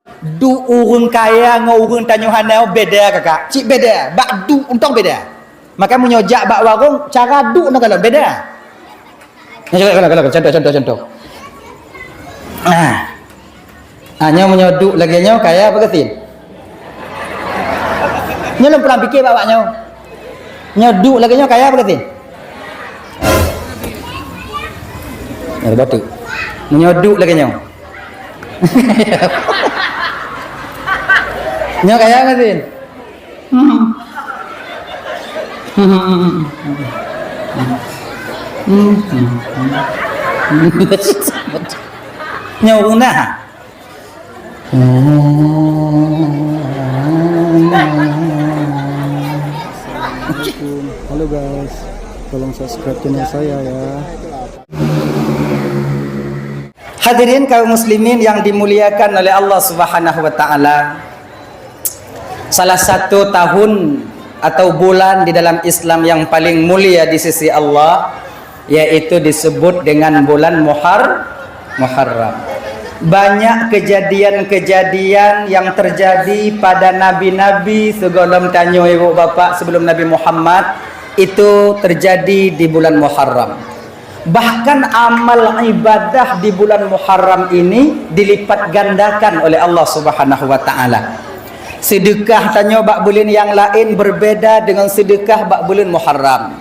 Du urang kaya ngau urang tanyo hanau beda kakak. Cik beda, bak du untong beda. Maka menyojak bak warung cara du nak kalau beda. Kalau contoh. Nyo menyoduk lagi nyo kaya apa ketin? Nyo belum pernah fikir bapak nyo. Nyoduk lagi nyo kaya apa ketin? Ya batuk. Menyoduk lagi nyo. Nyo kaya ketin? Nyo nah. Assalamualaikum. Halo guys, tolong subscribe channel saya ya. Hadirin kaum muslimin yang dimuliakan oleh Allah Subhanahu wa taala. Salah satu tahun atau bulan di dalam Islam yang paling mulia di sisi Allah yaitu disebut dengan bulan Muharram. Banyak kejadian-kejadian yang terjadi pada nabi-nabi sebelum tanyo ibu bapak sebelum Nabi Muhammad itu terjadi di bulan Muharram. Bahkan amal ibadah di bulan Muharram ini dilipat gandakan oleh Allah Subhanahu wa taala. Sedekah tanyo bak bulan yang lain berbeda dengan sedekah bak bulan Muharram.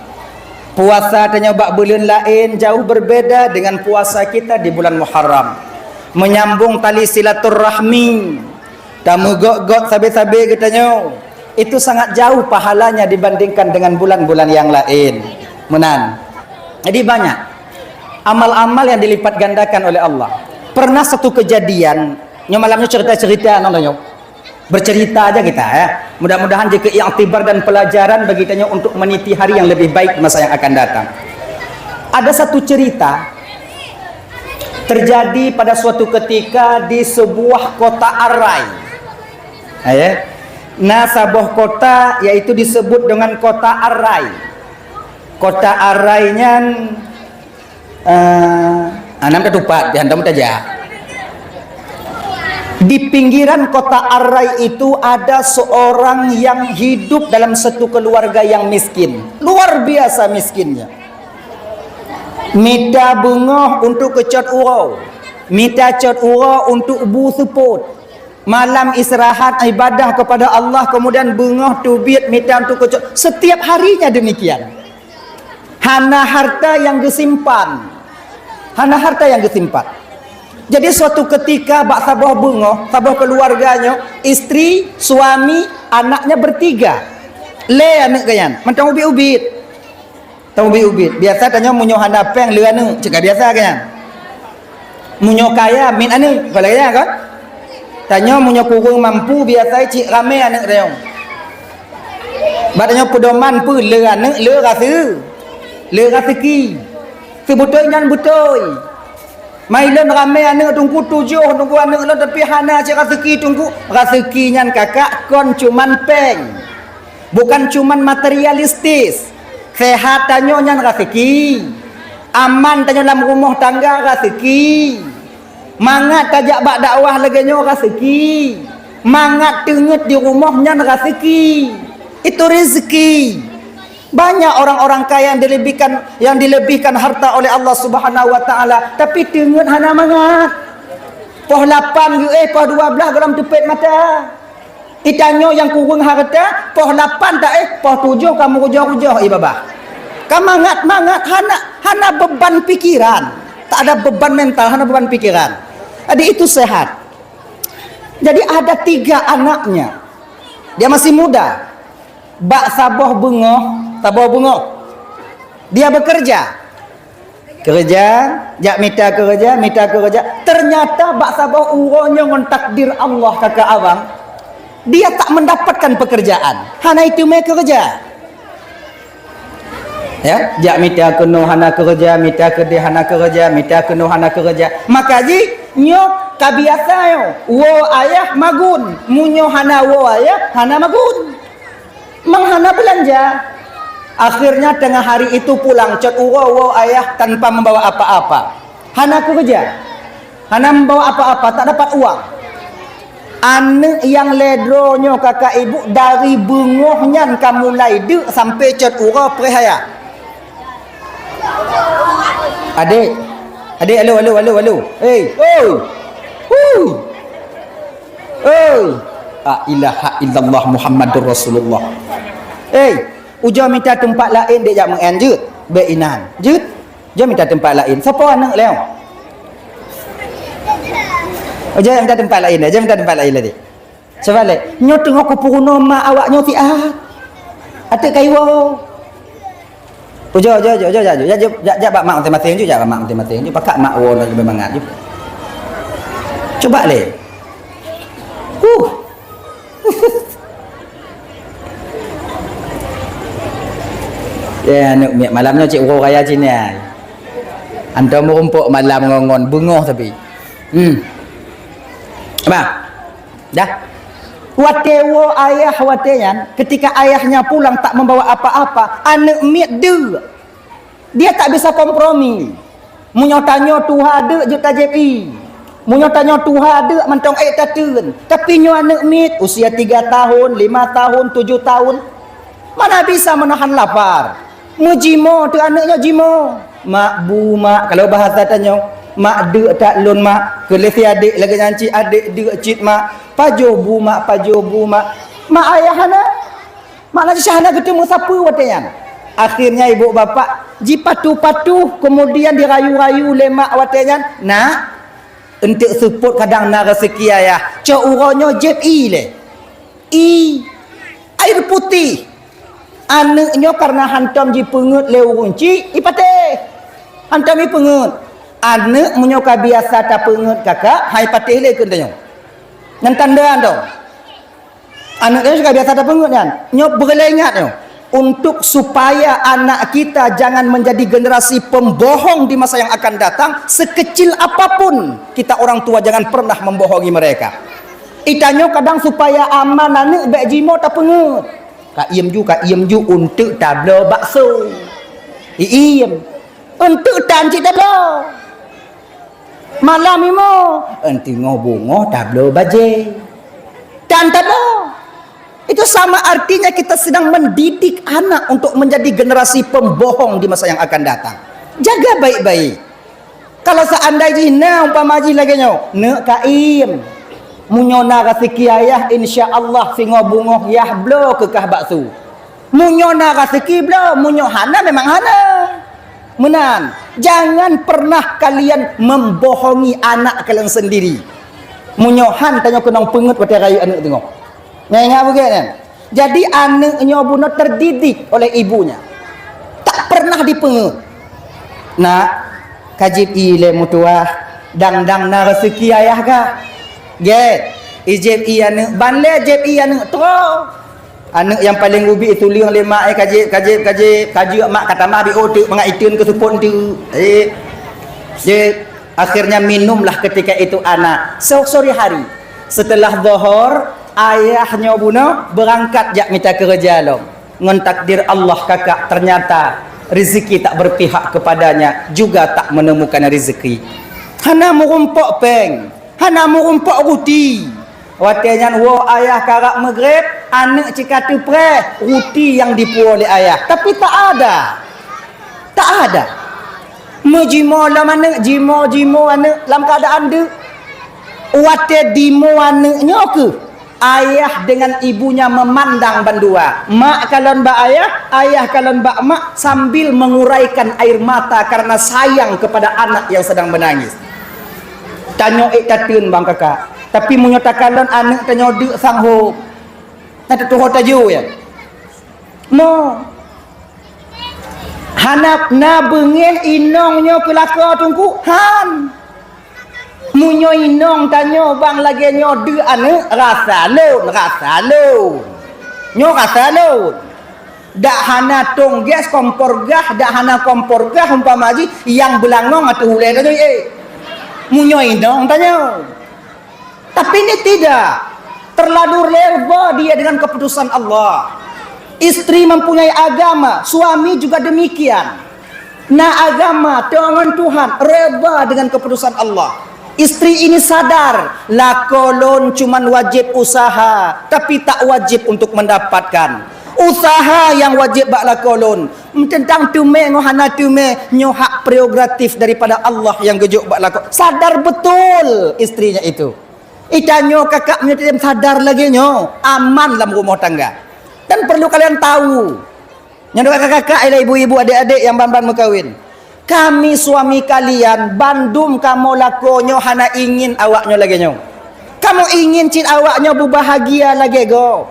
Puasa tanyo bak bulan lain jauh berbeda dengan puasa kita di bulan Muharram. Menyambung tali silaturrahmi, tamu gok sabe-sabe katanya itu sangat jauh pahalanya dibandingkan dengan bulan-bulan yang lain. Menan. Jadi banyak amal-amal yang dilipat gandakan oleh Allah. Pernah satu kejadian, nyo malamnya cerita-cerita nontonnya. Bercerita aja kita ya. Mudah-mudahan jika i'tibar dan pelajaran bagi kita untuk meniti hari yang lebih baik masa yang akan datang. Ada satu cerita terjadi pada suatu ketika di sebuah kota Arai. Nasabah kota yaitu disebut dengan kota Arai. Kota Arainya anam ketupat dihantam saja. Di pinggiran kota Arai itu ada seorang yang hidup dalam satu keluarga yang miskin. Luar biasa miskinnya. Minta bunga untuk kecat urau, minta cat urau untuk bu seput. Malam istirahat ibadah kepada Allah, kemudian bunga tubit minta untuk kecat. Setiap harinya demikian. Hana harta yang disimpan. Hana harta yang disimpan. Jadi suatu ketika bak sabah bunga, sabah keluarganya, istri, suami, anaknya bertiga. Le anak kayan, mentang ubit-ubit. Tahu ubit biasa tanya munyo hana peng leu anu cegah biasa kan munyo kaya min anu kalau ya kan tanya munyo kurang mampu biasa cik rame anak reong badanya pedoman pu leu anu leu raseki sebutoi nan butoi mailen rame anak tunggu 7 tunggu anak lo tapi hana cik raseki tunggu raseki nyan kakak kon cuman peng bukan cuman materialistis. Sehat tanyo nyan rezeki, aman tanyo dalam rumah tangga rezeki, mangat tajak bak dakwah lagi nyo rezeki, mangat tenget di rumah nyan rezeki, itu rezeki. Banyak orang-orang kaya yang dilebihkan harta oleh Allah Subhanahu wa taala, tapi tenget hana mangat. Poh 8 poh 12 dalam tepet mata. Itanyo yang kurang harta, poh 8 tak poh 7 kamu rujah-rujah babah. Kamu mangat hana beban pikiran. Tak ada beban mental, hana beban pikiran. Jadi itu sehat. Jadi ada 3 anaknya. Dia masih muda. Bak sabah bunga. Dia bekerja. Jak minta kerja. Ternyata bak sabah uronya ngon takdir Allah kakak abang. Dia tak mendapatkan pekerjaan. Hana itu mereka kerja. Ya, jak minta kena hana kerja, minta ke hana kerja, minta kena hana kerja. Maka ji nyo kabiasa yo. Wo ayah magun, munyo hana wo ayah hana magun. Mang hana belanja. Akhirnya tengah hari itu pulang cat wo ayah tanpa membawa apa-apa. Hana kerja. Hana membawa apa-apa, tak dapat uang. Anak yang ledronyo kakak ibu dari bengohnya kamu mulai dek sampai cat ura perhaya. Adik, halo. Hey, ilaha illallah Muhammadur Rasulullah. Ujar minta tempat lain dia jak menganjut. Beinan. Jut. Dia minta tempat lain. Siapa anak leo? Ujar minta tempat lain. Dia minta tempat lain lagi. Siapa lagi? Nyo tengok ke puruno mak awak nyo tiat. Atuk kaiwo. Ujar. Jak bak mak masing-masing je, jak mak masing-masing je. Pakak mak wo lagi bermangat je. Coba le. Ya, malamnya cik urau raya Cina. Anda merumpuk malam ngongon bungoh tapi. Apa? Dah. Watewo ayah wateyan, ketika ayahnya pulang tak membawa apa-apa, anak miat dia tak bisa kompromi. Munyotanyo tuha de juta JP. Munyotanyo tuha de mentong ayat tatun. Tapi nyo anak miat usia 3 tahun, 5 tahun, 7 tahun. Mana bisa menahan lapar? Mujimo tu anaknya jimo. Mak bu mak kalau bahasa tanya, mak de tak lun mak. Kelesi adik lagi nyanci adik de cit mak. Pajo bu mak. Mak ayah hana. Mak nak syahana ketemu siapa watayan. Akhirnya ibu bapa jipatu-patu kemudian dirayu-rayu oleh mak watayan. Nak untuk support kadang nak rezeki ayah. Cak uronyo jep le. Air putih. Anaknya karena hantam ji pengut leu runci ipate hantam ji pengut anak menyoka biasa tak pengut kakak hai patih le kun tanyo nan tanda ando anak dia suka biasa tak pengut kan nyok berlengat yo untuk supaya anak kita jangan menjadi generasi pembohong di masa yang akan datang. Sekecil apapun kita orang tua jangan pernah membohongi mereka. Itanyo kadang supaya aman anak baik jimo tak pengut. Kak iem ju untuk tablo bakso. Iem untuk tanci tablo. Malam imo enti ngobongo tablo baje. Dan tablo. Itu sama artinya kita sedang mendidik anak untuk menjadi generasi pembohong di masa yang akan datang. Jaga baik-baik. Kalau seandainya umpama ji lagi nyo, ne ka iem. Munyona rezeki ayah insya-Allah singo bungoh yah blo kekah bakso. Munyona rezeki blo, munyo hana memang hana. Menan, jangan pernah kalian membohongi anak kalian sendiri. Munyohan tanya kenang pengut wate rayu anak tengok. Ngah begitu. Jadi anaknya buno terdidik oleh ibunya. Tak pernah dipengut. Nak kajib ile mutuah dang-dang na rezeki ayah ka. Get, ijib anak banle jib anak tro. Anak yang paling ubi itu liang lima kaji mak kata mak bi otak mengaitun ke supon tu. Akhirnya minumlah ketika itu anak. Sore hari setelah zuhur ayahnya buno berangkat jak minta kerja long. Ngon takdir Allah kakak ternyata rezeki tak berpihak kepadanya juga tak menemukan rezeki. Hana merumpok peng. Hana merumpok ruti. Watianyan wo ayah karak maghrib, anak cikatu pre, ruti yang dipuo oleh ayah. Tapi tak ada. Tak ada. Mejimo lam anak, jimo anak dalam keadaan de. Wate dimo anaknya ke? Ayah dengan ibunya memandang bandua. Mak kalon ba ayah, ayah kalon ba mak sambil menguraikan air mata karena sayang kepada anak yang sedang menangis. Tanyo tatun bang kakak. Tapi menyatakan anak tanyo dek sanggup. Nanti tuh taju ya. No. Hanap na bengeh inongnya kelaka tungku han. Munyo inong tanyo bang lagi nyo dek anak rasa lo. Nyo rasa lo. Dak hana tong gas kompor gah, dak hana kompor gah umpama ji yang belangong atau hulai tadi munyoin dong tanya. Tapi ini tidak. Terlalu lerba dia dengan keputusan Allah. Istri mempunyai agama, suami juga demikian. Nah agama, tangan Tuhan, reba dengan keputusan Allah. Istri ini sadar lakolon cuman wajib usaha tapi tak wajib untuk mendapatkan. Usaha yang wajib bak lakolon. Tentang tume ngohana tume nyo hak prerogatif daripada Allah yang gejuk bak lakon. Sadar betul istrinya itu. Itanyo kakaknya tidak sadar lagi nyo aman dalam rumah tangga. Dan perlu kalian tahu. Yang kakak-kakak, ibu-ibu, adik-adik yang ban-ban berkahwin. Kami suami kalian bandum kamu lakonyo hana ingin awaknya lagi nyo. Kamu ingin cin awaknya berbahagia lagi go.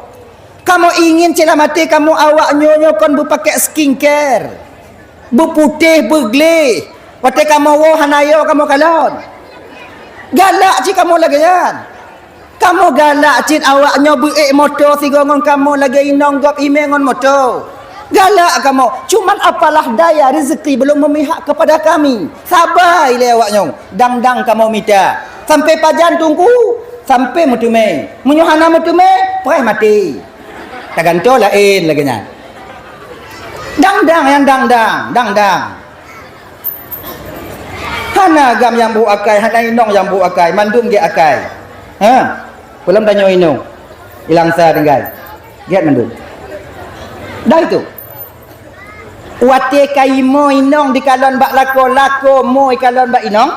Kamu ingin cin mati kamu awaknya nyo kon berpakai skincare. Berputih berglih. Waktu kamu wo hana yo kamu kalon. Galak cin kamu lagi kan. Kamu galak cin awaknya berik motor sigongon kamu lagi nonggop imengon motor. Galak kamu. Cuman apalah daya rezeki belum memihak kepada kami. Sabar ile awaknya. Dang-dang kamu minta. Sampai pajan tunggu. Sampai mutume. Menyuhana mutume. Perih mati. Taganto lain lagi nya. Dang-dang yang dang-dang. Dang-dang. Hana gam yang bu akai. Hana inong yang bu akai. Mandum ge akai. Ha? Belum tanya inong. Hilang sa tinggal. Giat mandum. Dah itu. Wate kaimo inong di kalon bak lako mo kalon bak inong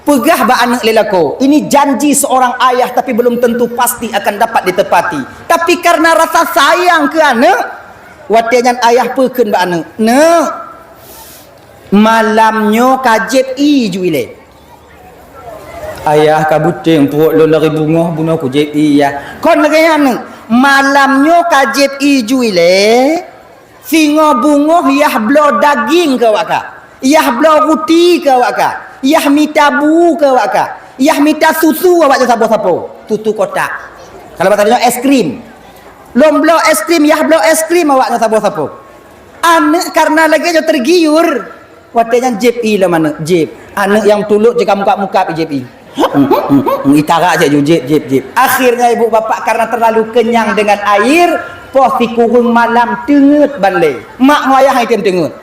pegah bak anak lelako. Ini janji seorang ayah tapi belum tentu pasti akan dapat ditepati. Tapi karena rasa sayang ke anak, wate nyan ayah peken bak anak. Ne malamnyo kajib i juile. Ayah kabuting perut lo lari bunga bunuh ku jib i ya. Kon lagi anak malamnyo kajib i juile. Singo bungoh yah blo daging ke waka. Yah blo ruti ke waka. Yah mita bu ke waka. Yah mita susu awak sapo-sapo. Tutu kotak. Kalau batanya es krim. Lom blo es krim, yah blo es krim awak sapo-sapo. Anak karena lagi jo tergiur. Watenya jep i lah mana? Jep. Anak yang tuluk jika muka-muka jep i. Itara aja jep. Akhirnya ibu bapak karena terlalu kenyang dengan air, poh si kurung malam tengut banle. Mak ayah item tengut.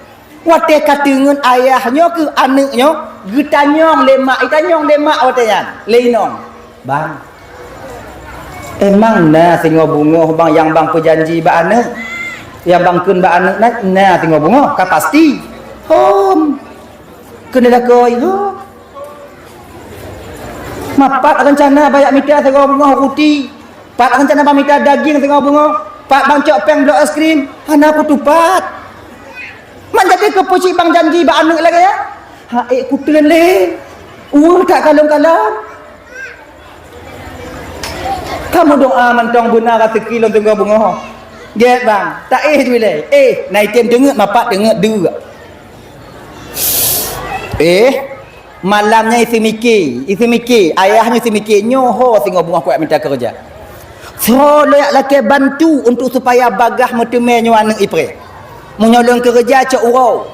Wate katengut ayahnya ke anaknya, getanyong lemak, itanyong lemak watenya. Leinong. Bang. Emang nah singo bungo bang yang bang perjanji ba anak. Yang bang kun ba anak nah singo bungo ka pasti. Hom. Kena koi ho. Mapak rencana banyak mita singo bungo ruti. Pak rencana pamita daging singo bungo. Pak bang cok peng blok es krim, hana aku tupat. Man jadi kepuci bang janji bang anu lagi ya. Haik kutulan le. Tak kalong-kalong. Kamu doa mentong benar rasa kilo tengah bunga. Get bang, tak juile. Naik tem dengut mapak dengut dua. Malamnya isi mikir, ayahnya isi mikir nyoho singo bunga kuat minta kerja. So layak laki bantu untuk supaya bagah metemai nyo anak ipre. Menyolong kerja cak urau.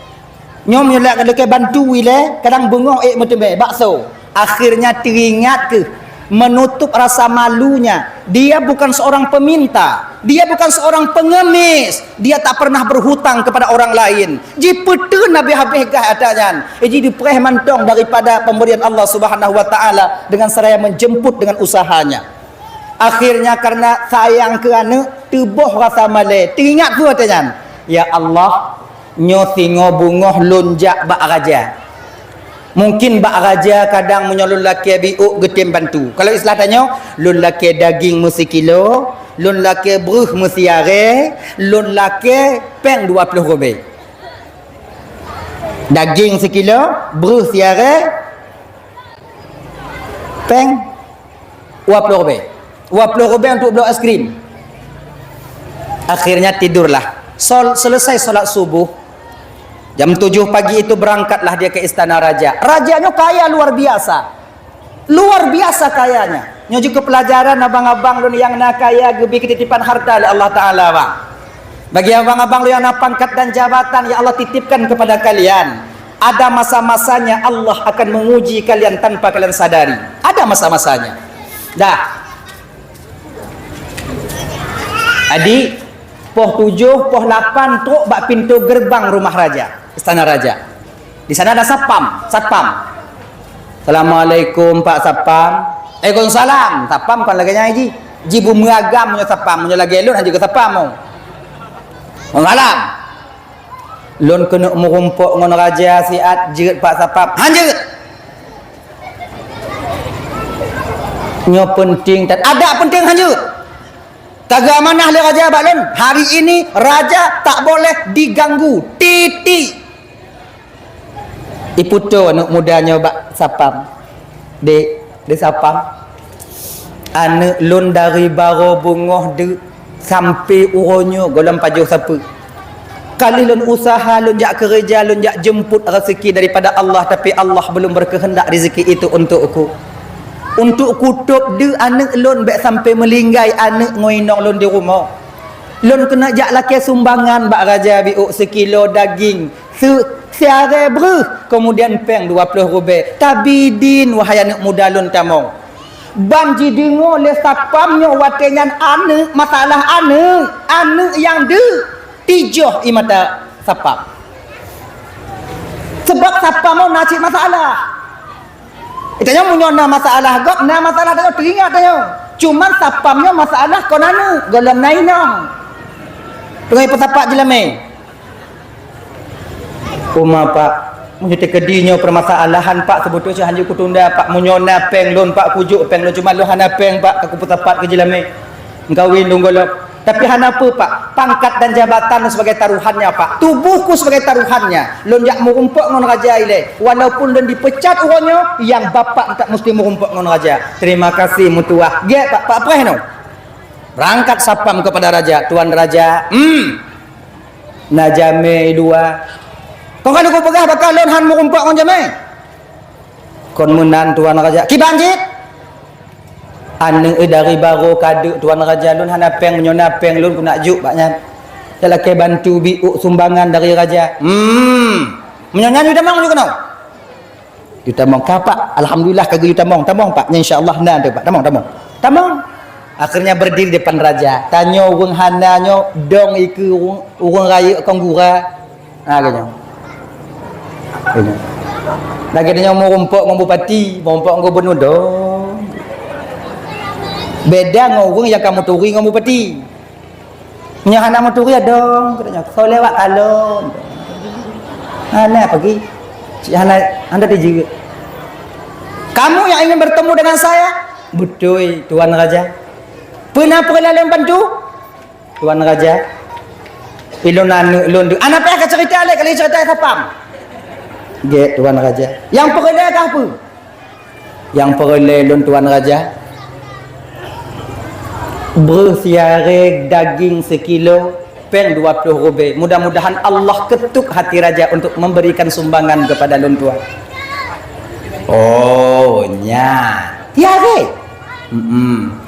Nyo menyolak laki bantu wile kadang bengok metemai bakso. Akhirnya teringat ke menutup rasa malunya. Dia bukan seorang peminta, dia bukan seorang pengemis, dia tak pernah berhutang kepada orang lain. Jipetu nabi habis gah adanya. Jadi dipereh mantong daripada pemberian Allah Subhanahu wa taala dengan seraya menjemput dengan usahanya. Akhirnya karena sayang ke anak, tubuh rasa malai. Teringat tu katanya, ya Allah, nyo singo bungoh lonjak bak raja. Mungkin bak raja kadang menyolong laki biuk getim bantu. Kalau istilah tanya, lon laki daging mesti kilo, lon laki beruh mesti are, lon laki peng 20 rupiah. Daging sekilo, beruh siare, peng 20 rupiah. 20 rupiah untuk blok es krim. Akhirnya tidurlah. Selesai solat subuh, jam 7 pagi itu berangkatlah dia ke istana raja. Rajanya kaya luar biasa. Luar biasa kayanya. Nyo juga pelajaran abang-abang lu yang nak kaya gebi ketitipan harta oleh Allah Taala bang. Bagi abang-abang lu yang nak pangkat dan jabatan ya Allah titipkan kepada kalian. Ada masa-masanya Allah akan menguji kalian tanpa kalian sadari. Ada masa-masanya. Dah. Adik, poh 7, poh 8 truk bak pintu gerbang rumah raja, istana raja. Di sana ada satpam. Assalamualaikum Pak Sapam. Waalaikumsalam. Sapam kan lagi nyai ji. Ji bumi agam punya sapam, punya lagi lun hanya ke sapam mau. Mengalam. Lun kena merumpuk ngon raja siat jeut Pak Sapam. Hanjeut. Nyo penting tak ada penting hanjeut. Kagak amanah le raja balun. Hari ini raja tak boleh diganggu. Titik. Iputo anak mudanya Pak Sapam. De Sapam. Anak lun dari baro bungoh de sampai uronyo golam pajuh siapa. Kali lun usaha, lun jak kerja, lun jak jemput rezeki daripada Allah, tapi Allah belum berkehendak rezeki itu untukku. Untuk kutup de anak lun baik sampai melinggai anak ngoinong lun di rumah. Lun kena jak laki sumbangan bak raja biuk sekilo daging. Siare beruh kemudian peng 20 rubel tabidin wahai anak muda lun tamong banji dengo le sapamnya watengan anak masalah anak yang de tijoh imata sapam sebab sapam mau nacik masalah itanya munyona masalah gok na masalah dah teringat tanya cuman sapamnya masalah konana golam nainong pengai pesapak jelame Uma Pak, menjadi kedinya permasalahan Pak sebetulnya hanya kutunda Pak munyona peng lon Pak kujuk peng lon cuma lu hana peng Pak aku petepat ke jelame. Engkau windung golok. Tapi hana apa Pak? Pangkat dan jabatan sebagai taruhannya Pak. Tubuhku sebagai taruhannya. Lon jak merumpuk ngon raja ile. Walaupun lon dipecat urangnya, yang bapak tak mesti merumpuk ngon raja. Terima kasih mutuah. Ge Pak, Pak preh no. Berangkat sapam kepada raja, tuan raja. Najame dua. Kau kalau kau pegah bakal lon han merumpak kon jamai. Kon menan tuan raja. Ki banjit. Ane dari baro kade tuan raja lon han apeng menyona apeng lon ku nak juk baknya. Dalam ke bantu biuk sumbangan dari raja. Menyonya ni tamang juga nau. Yutamong kapak. Alhamdulillah kagak yutamong. Tamong Pak. Insyaallah nan tu Pak. Tamong. Akhirnya berdiri depan raja. Tanya urang hananya dong iku urang raya konggura. Agaknya. Lagi dia mau rumpuk dengan bupati, mau rumpuk dengan gubernur dong. Beda dengan orang yang kamu turi dengan bupati. Punya anak mau turi dong, katanya. Kau lewat kalon. Anak pergi. Cik anda juga. Kamu yang ingin bertemu dengan saya? Betul, Tuan Raja. Pernah perlahan bantu? Tuan Raja. Ilon anak pernah cerita lagi kali cerita sapam. Get Tuan Raja. Yang perleh ke apa? Yang perleh lon Tuan Raja. Bersiarek daging sekilo peng 20 rubel. Mudah-mudahan Allah ketuk hati raja untuk memberikan sumbangan kepada lon Tuan. Oh, nya. Tiarek.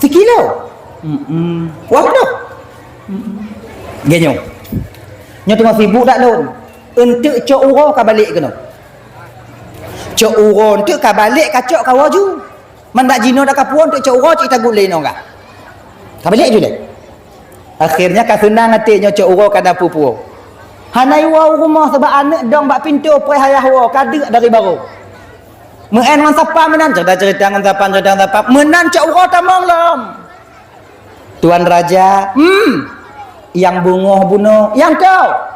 Sekilo. Waduh. Genyo. Nyo tengah sibuk tak lon? Untuk cok uro ka balik ke no? Cok uro untuk ka balik ka cok ka waju. Mandak jino dak ka puon untuk cok uro cik tagut lain enggak. Ka balik je le. Akhirnya ka senang hati nyo cok uro ka dapu puo. Hanai wa rumah sebab anak dong bak pintu pre hayah wa kadik dari baru. Meen man sapa menan cerita-cerita ngan sapan menan cok uro tamong lom. Tuan Raja, yang bungoh bunuh, yang kau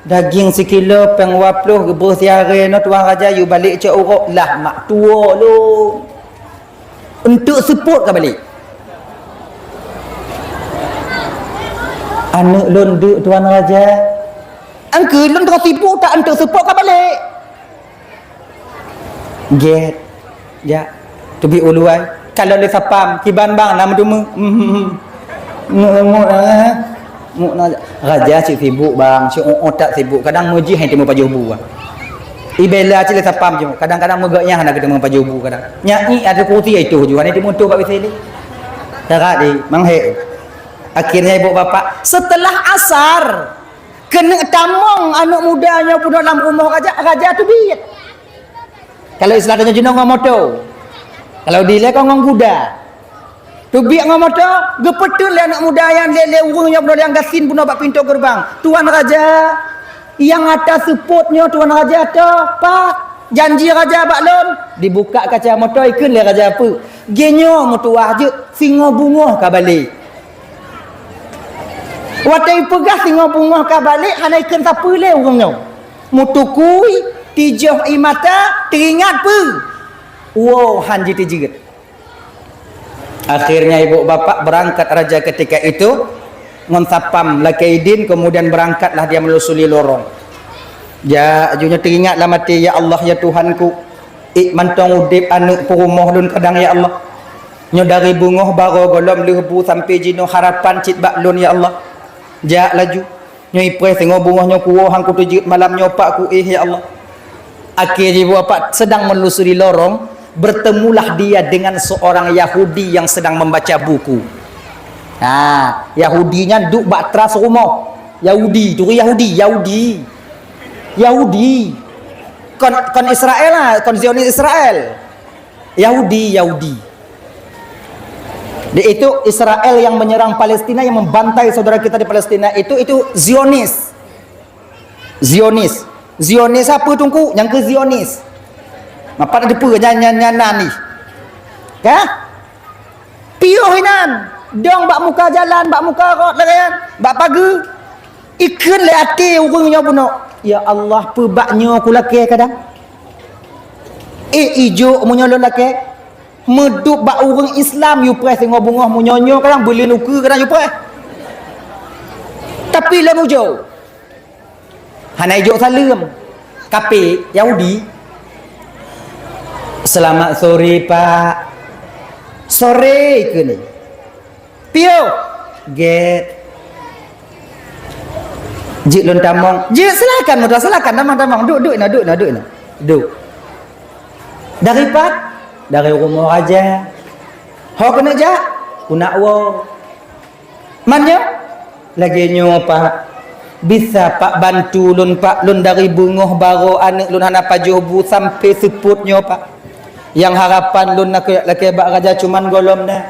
daging sekilo peng 20 gebus siare no Tuan Raja you balik cak uruk lah mak tua lu untuk support ke balik anak lon duk Tuan Raja angke lon tengah sibuk tak untuk support ke balik get ya to be uluai kalau le sapam kiban bang nama tu Raja cik sibuk bang, cik otak sibuk. Kadang muji hang temu paju bu. Ibela cik le sapam je. Kadang-kadang megaknya hendak ketemu paju bu kadang. Nyai ada kursi itu juga ni temu tu kat sini. Cara di manghe. Akhirnya ibu bapa setelah asar kena tamong anak mudanya pun dalam rumah raja tu biat. Kalau istilahnya jenong moto. Kalau dile kau ngong kuda. Tu biak ngomoto, gepetul anak muda yang lele urungnya pun yang gasin pun bak pintu gerbang. Tuan Raja yang atas supportnya Tuan Raja tu, Pak, Janji raja baklon dibuka kaca motor ikun le raja apa. Genyo mutuah je singa bunga ka balik. Watai pegah singa bunga ka balik hana ikun siapa le orangnya. Mutukui tijah imata teringat pe. Wow hanji tijigat. Akhirnya ibu bapak berangkat raja ketika itu ngonsapam lakaidin, kemudian berangkatlah dia melusuri lorong. Ya ajunya teringatlah mati, ya Allah ya Tuhanku, mantong udip anak perumah lun kadang ya Allah. Nyo dari bungoh baro golom lebu sampai jino harapan cit baklun ya Allah. Ja laju. Nyo ipres tengok bungoh nyo kuwo hang ku tujit malam nyo pak ku ya Allah. Akhirnya ibu bapak sedang melusuri lorong, bertemulah dia dengan seorang Yahudi yang sedang membaca buku. Nah, Yahudinya duk bak teras rumah. Yahudi, tu Yahudi. Kon Israel lah, kon Zionis Israel. Yahudi. Dia itu Israel yang menyerang Palestina, yang membantai saudara kita di Palestina itu Zionis. Zionis apa tungku? Yang ke Zionis. Apa ada apa nyana ni? Kah? Piuh hinan. Dong bak muka jalan, bak muka rot layan, bak pagi. Ikan le ati urangnya buno. Ya Allah, pebaknya aku laki kadang. Ijo munyolon laki. Medup bak urang Islam you press tengok bungah munyonyo kadang boleh nuka kadang you press. Tapi lah mujo. Hana ijo salam. Kape Yahudi. Selamat sore Pak. Sore ke ni? Pio. Get. Jik lun tamong. Jik silakan mudah silakan tamang. Duk. Dari rumah raja. Ho kena ja? Kuna wo. Mannya? Lagi nyo Pak. Bisa Pak bantu lun Pak lun dari bungoh baro anak lun hana pajobu sampai seputnya Pak. Yang harapan lun nak laki bak raja cuman golom dah.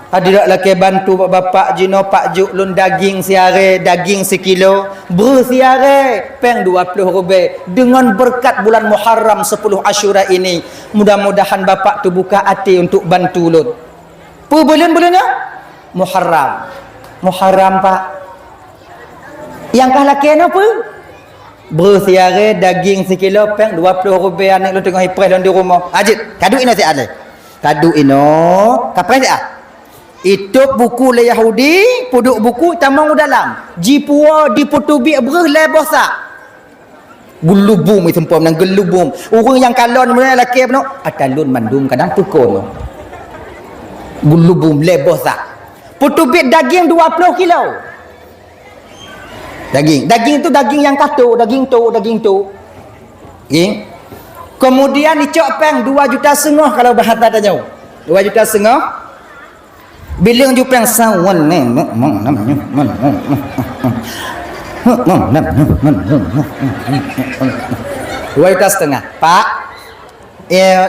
Hadirak laki bantu bapak jino pak juk lun daging siare, daging sekilo, ber siare, peng 20 rupiah. Dengan berkat bulan Muharram 10 Asyura ini, mudah-mudahan bapak tu buka hati untuk bantu lun. Pu bulan-bulannya? Muharram Pak. Yang kah laki apa? Ber siare, daging sekilo, peng 20 rupiah. Anak lun tengah hipres lun di rumah. Ajit, kadu ino si ale. Kadu ino, kapres ya? Itu buku le Yahudi, puduk buku tamang dalam. Jipua diputubi bereh lebosa. Gelubum itu pun nang gelubum. Orang yang kalon mulai laki pun atalun mandum kadang pekon. Gelubum lebosa. Putubi daging 20 kilo. Daging itu daging yang katu, daging tu. Kemudian dicok peng 2,5 juta kalau bahasa tanya. 2,5 juta. Bilang jupeng sawan ni, setengah. Pak,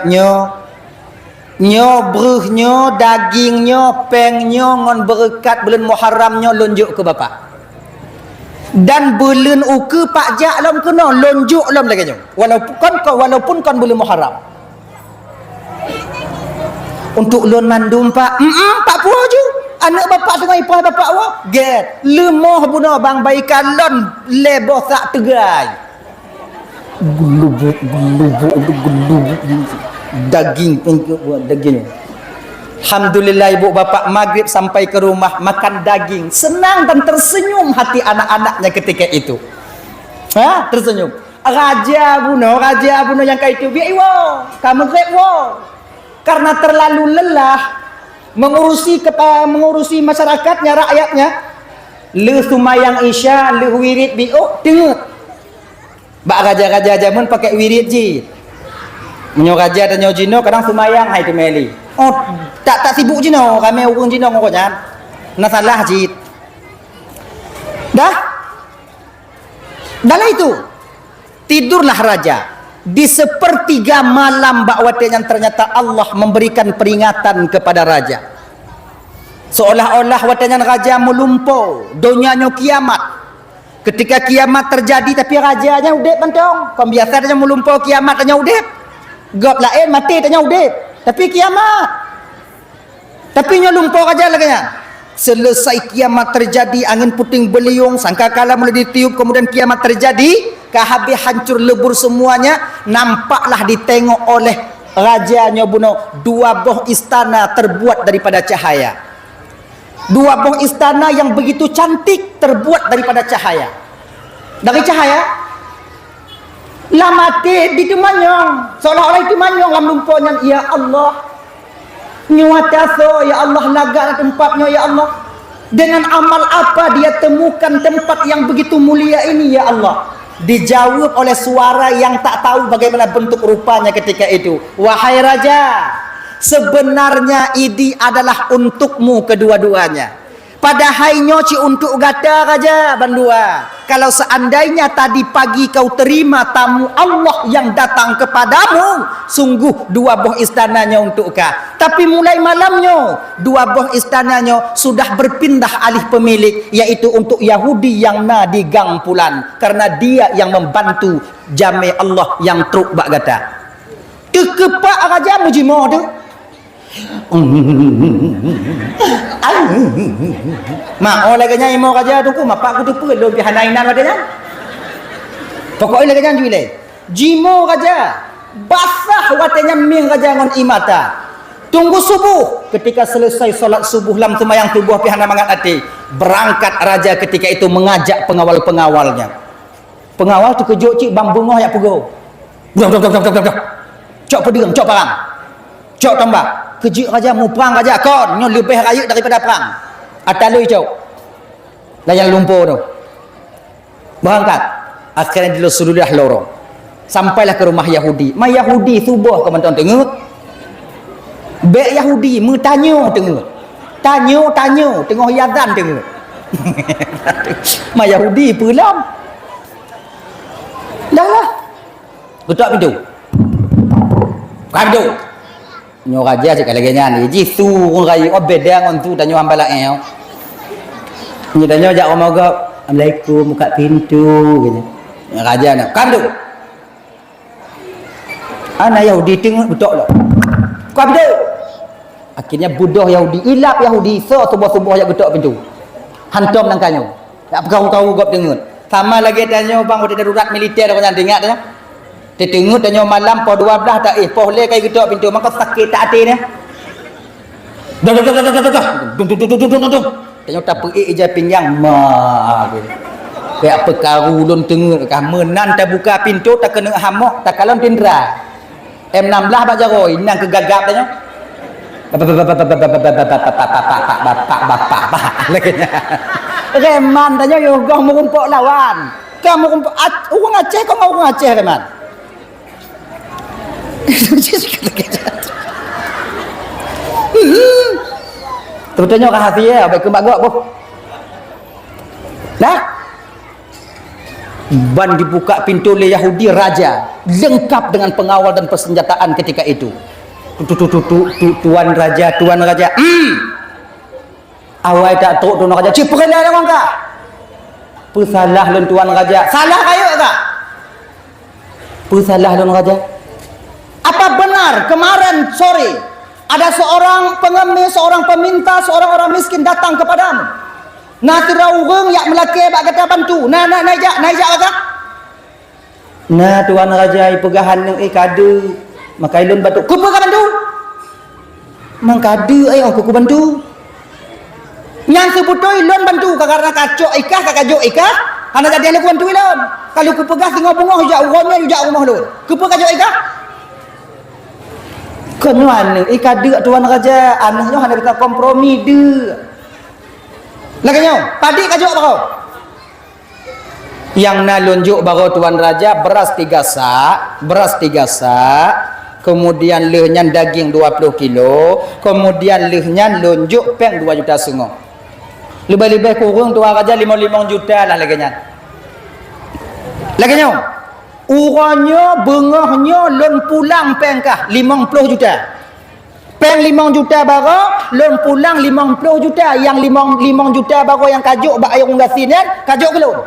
nyo beruhnyo, dagingnya, pengnyo, ngon berkat bulan Muharramnya lonjuk ke bapak. Dan bulan uke pak jak lom kena lonjuk lom lagi nyo. Walaupun kon bulan Muharram. Untuk lon mandum Pak. Pak puah je. Anak bapak tengah ipah bapak wah. Get. Lemah bunuh bang baikan lon leboh tak tegai. Gelubuk. Daging buat daging. Alhamdulillah ibu bapak maghrib sampai ke rumah makan daging. Senang dan tersenyum hati anak-anaknya ketika itu. Tersenyum. Raja bunuh yang kayak itu. Biar iwo. Kamu grab wo. Karena terlalu lelah mengurusi masyarakatnya, rakyatnya. Le sumayang isya, le wirid bi'uk, dengar. Bak raja-raja zaman pakai wirid je. Menyo raja dan nyo jino kadang sumayang hai tu meli. Oh, tak sibuk jino, kami urung jino ngokoknya. Nah salah jit. Dah itu. Tidurlah raja. Di sepertiga malam bakwatnya ternyata Allah memberikan peringatan kepada raja. Seolah-olah watanya raja melumpau, dunianya kiamat. Ketika kiamat terjadi tapi rajanya udip bantong. Kau biasa tanya melumpur kiamat tanya udip. Gop lain mati tanya udip. Tapi kiamat. Tapi nya lumpur raja lagi nya. Selesai kiamat terjadi, angin puting beliung, sangkakala mulai ditiup, kemudian kiamat terjadi, habis hancur lebur semuanya, nampaklah ditengok oleh rajanya bunuh 2 buah istana terbuat daripada cahaya. 2 buah istana yang begitu cantik terbuat daripada cahaya. Dari cahaya lah mati di manyong, seolah-olah itu manyong lam lumpurnya. Ya Allah, nyuataso ya Allah, laga tempatnya ya Allah. Dengan amal apa dia temukan tempat yang begitu mulia ini ya Allah? Dijawab oleh suara yang tak tahu bagaimana bentuk rupanya ketika itu. Wahai raja, sebenarnya ini adalah untukmu kedua-duanya. Padahal nyoci untuk gata raja bandua. Kalau seandainya tadi pagi kau terima tamu Allah yang datang kepadamu, sungguh 2 buah istananya untuk kau. Tapi mulai malamnya 2 buah istananya sudah berpindah alih pemilik, yaitu untuk Yahudi yang di Gang Pulan, karena dia yang membantu jami Allah yang truk bak gata. Kekepak raja mujimo tu. Mak oleh kanya imo raja tu ku mapak ku tu perlu lebih hanainan padanya. Pokoknya lagi jangan juile. Jimo raja basah watenya ming raja ngon imata. Tunggu subuh. Ketika selesai solat subuh lam tumayang tubuh pihana mangat ati, berangkat raja ketika itu mengajak pengawal-pengawalnya. Pengawal tu kejok cik bang bungoh yak pugo. Cok pedang, cok parang. Cok tambah. Kejik raja mau perang raja kon, nyo lebih rayuk daripada perang. Atalui cok. Layang lumpur tu. Berangkat. Akhirnya dilusurulah lorong. Sampailah ke rumah Yahudi. Ma Yahudi subuh ke menton tengok. Bek Yahudi bertanya tengok. Tanya tengok yazan tengok. Ma Yahudi pulang. Dah lah. Ketuk pintu. Buka pintu. Nyo raja cakap lagi nyan, ji su orang raya beda ngon tu tanya ambala eo. Ni tanya jak orang mogok, Assalamualaikum, buka pintu gitu. Raja nak, "Kandu." Ana Yahudi tengok betul lah. Buka pintu. Akhirnya budoh Yahudi, ilap Yahudi, so subuh-subuh jak ketuk pintu. Hantam nang kanyo. Tak perkau-kau gop tengok. Sama lagi tanya bang ada darurat militer kau jangan dengar tanya. Tengok tanya malam pukul 12 tak boleh kai ketuk pintu maka sakit tak hati ni. Tanya tak pergi je pinggang ma. Kayak perkaru lon tengok kah menan tak buka pintu tak kena hamok tak kalon tindra. M16 bak jaroi nang kegagap tanya. Bapak lagi. Reman tanya yo gong merumpuk lawan. Kamu rumpuk orang Aceh kau mau orang Aceh reman. Sebetulnya orang hati ya, baik kembang gua. Nah, ban dibuka pintu oleh Yahudi raja, lengkap dengan pengawal dan persenjataan ketika itu. Tuan raja. Awai tak tahu tuan raja. Cik perlah orang kah? Pesalah lun tuan raja. Salah kayu kah? Pesalah lun raja. Apa benar kemarin sore ada seorang pengemis, seorang peminta, seorang orang miskin datang kepadamu? Nak terang yang melaki bak kata bantu. Najak kata. Nah tuan raja pegahan yang kadu. Maka ilun bantu. Ku pegah bantu. Mang kadu aku bantu. Yang sebutoi ilun bantu karena kacok ikah kakajok ikah. Hana jadi aku bantu ilun. Kalau ku pegah tengok bunga hujak urangnya hujak rumah lun. Ku pegah kajok ikah. Kenuan kadu tuan raja anaknya hana kita kompromi de. Laganya, padi kajok baro. Yang nalunjuk baro tuan raja beras 3 sak, kemudian lehnyan daging 20 kilo, kemudian lehnyan lunjuk peng 2 juta setengah. Lebih-lebih kurang tuan raja 55 juta lah laganya. Laganya, urangnya bengahnya lon pulang peng kah 50 juta. Peng 5 juta baru, lon pulang 50 juta. Yang 5 juta baru yang kajuk bak air unggasin kan, kajuk ke lon.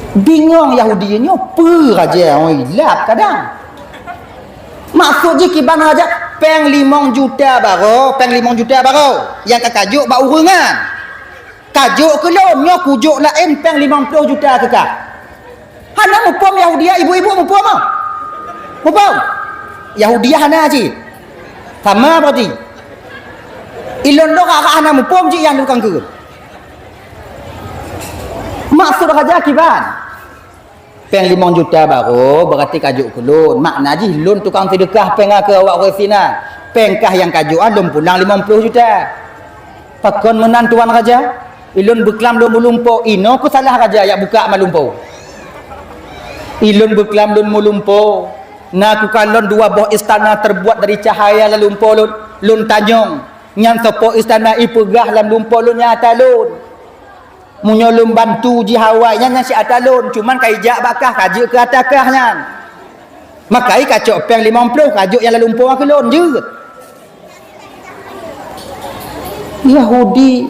Bingung Yahudinya apa raja oi lap kadang. Maksud je kiban raja peng 5 juta baru, peng 5 juta baru. Yang kajuk bak urungan. Kajuk kelon nyo kujuk lain peng 50 juta ke kak. Hana mupom Yahudia ibu-ibu mupom ah. Mupom. Yahudia hana ji. Sama berarti. Ilon do kakak hana mupom ji yang tukang ke. Maksud raja kiban peng 5 juta baru berarti kajuk kulun makna ji lun tukang sedekah peng ke awak resina pengkah yang kajuan lun pulang 50 juta pakon menan tuan raja ilun beklam lun mulumpo ino ku salah raja yang buka malumpo ilun beklam lun mulumpo na ku kalon 2 buah istana terbuat dari cahaya lalumpo lun tanyong nyan sopo istana ipegah lam lumpo lun nyata lun menyolong bantu di Hawaii nya si atalun cuman kaijak bakah kajuk ke atakahnya makai kacok peng 50 kajuk yang lalu umpah ke lon je Yahudi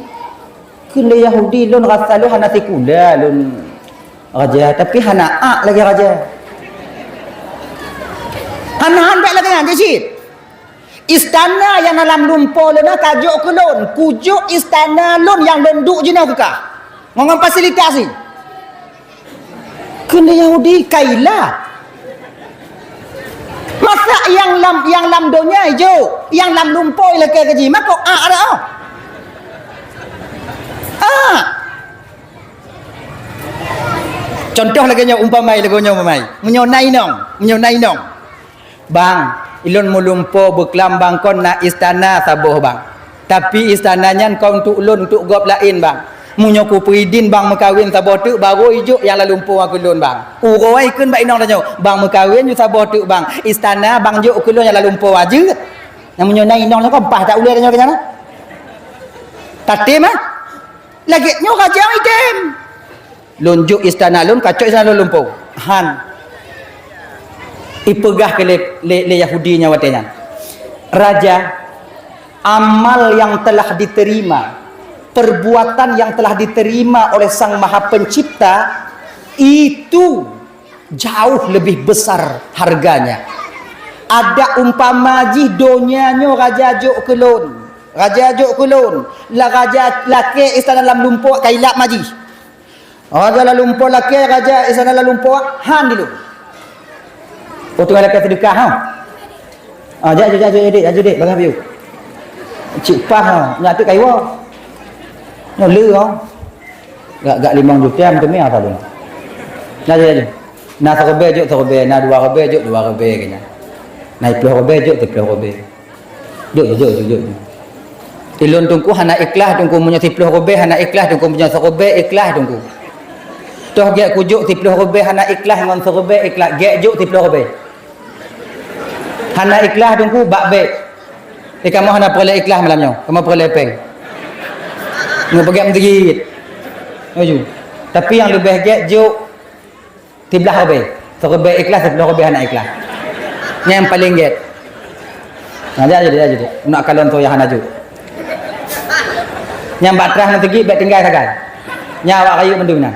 kena Yahudi lon rasa lu hana sekula lon raja tapi hana ak lagi raja hana handak lagi nanti sih istana yang dalam lumpur lona kajuk ke lon kujuk istana lon yang lenduk je nak kekah ngomong fasilitasi kena Yahudi kailah masa yang lam donya hijau yang lam lumpur lekai keji maka ada contoh lagi nya umpamai menyonai nong bang ilun mulumpo beklam bangkon na istana sabuh bang tapi istananya kau untuk ulun untuk gop lain bang munyo ku peridin bang mekawin sabah tu baru ijuk yang lalu lumpur aku lun bang uroi kun bak inong tanyo bang mekawin ju sabah tu bang istana bang juk ku lun yang lalu lumpur aja yang munyo nai inong ko pah tak uleh tanyo kenyana tatim ah lagi nyo raja item lun juk istana lun kacok istana lun lumpur han ipegah ke le Yahudinya watenya raja amal yang telah diterima perbuatan yang telah diterima oleh Sang Maha Pencipta itu jauh lebih besar harganya. Ada umpama ji donyanya raja juk kelon la raja laki istana dalam lumpur kailak maji raja dalam lumpur laki raja istana dalam lumpur han dulu oh tu laki sedekah ha jap dik bagi view cik pah ha nak tu kaiwa no lư không gak 5 juta macam ni apa tu na sorobe na 2 robe kena na 10 robe juk ilun tungku hana ikhlas tungku punya 10 robe hana ikhlas tungku punya sorobe ikhlas tungku toh gek kujuk 10 robe hana ikhlas ngon sorobe ikhlas gek juk 10 robe hana ikhlas tungku bak be kamu hana perle ikhlas malamnya kamu perle peng mau pergi menjerit tapi yang lebih gek juk tiblah robe sorobe ikhlas 10 robe hana ikhlas ni yang paling gek jadi nak kalon tu yang hana juk yang batrah nanti pergi baik tinggal sagai nyawa kayu menduna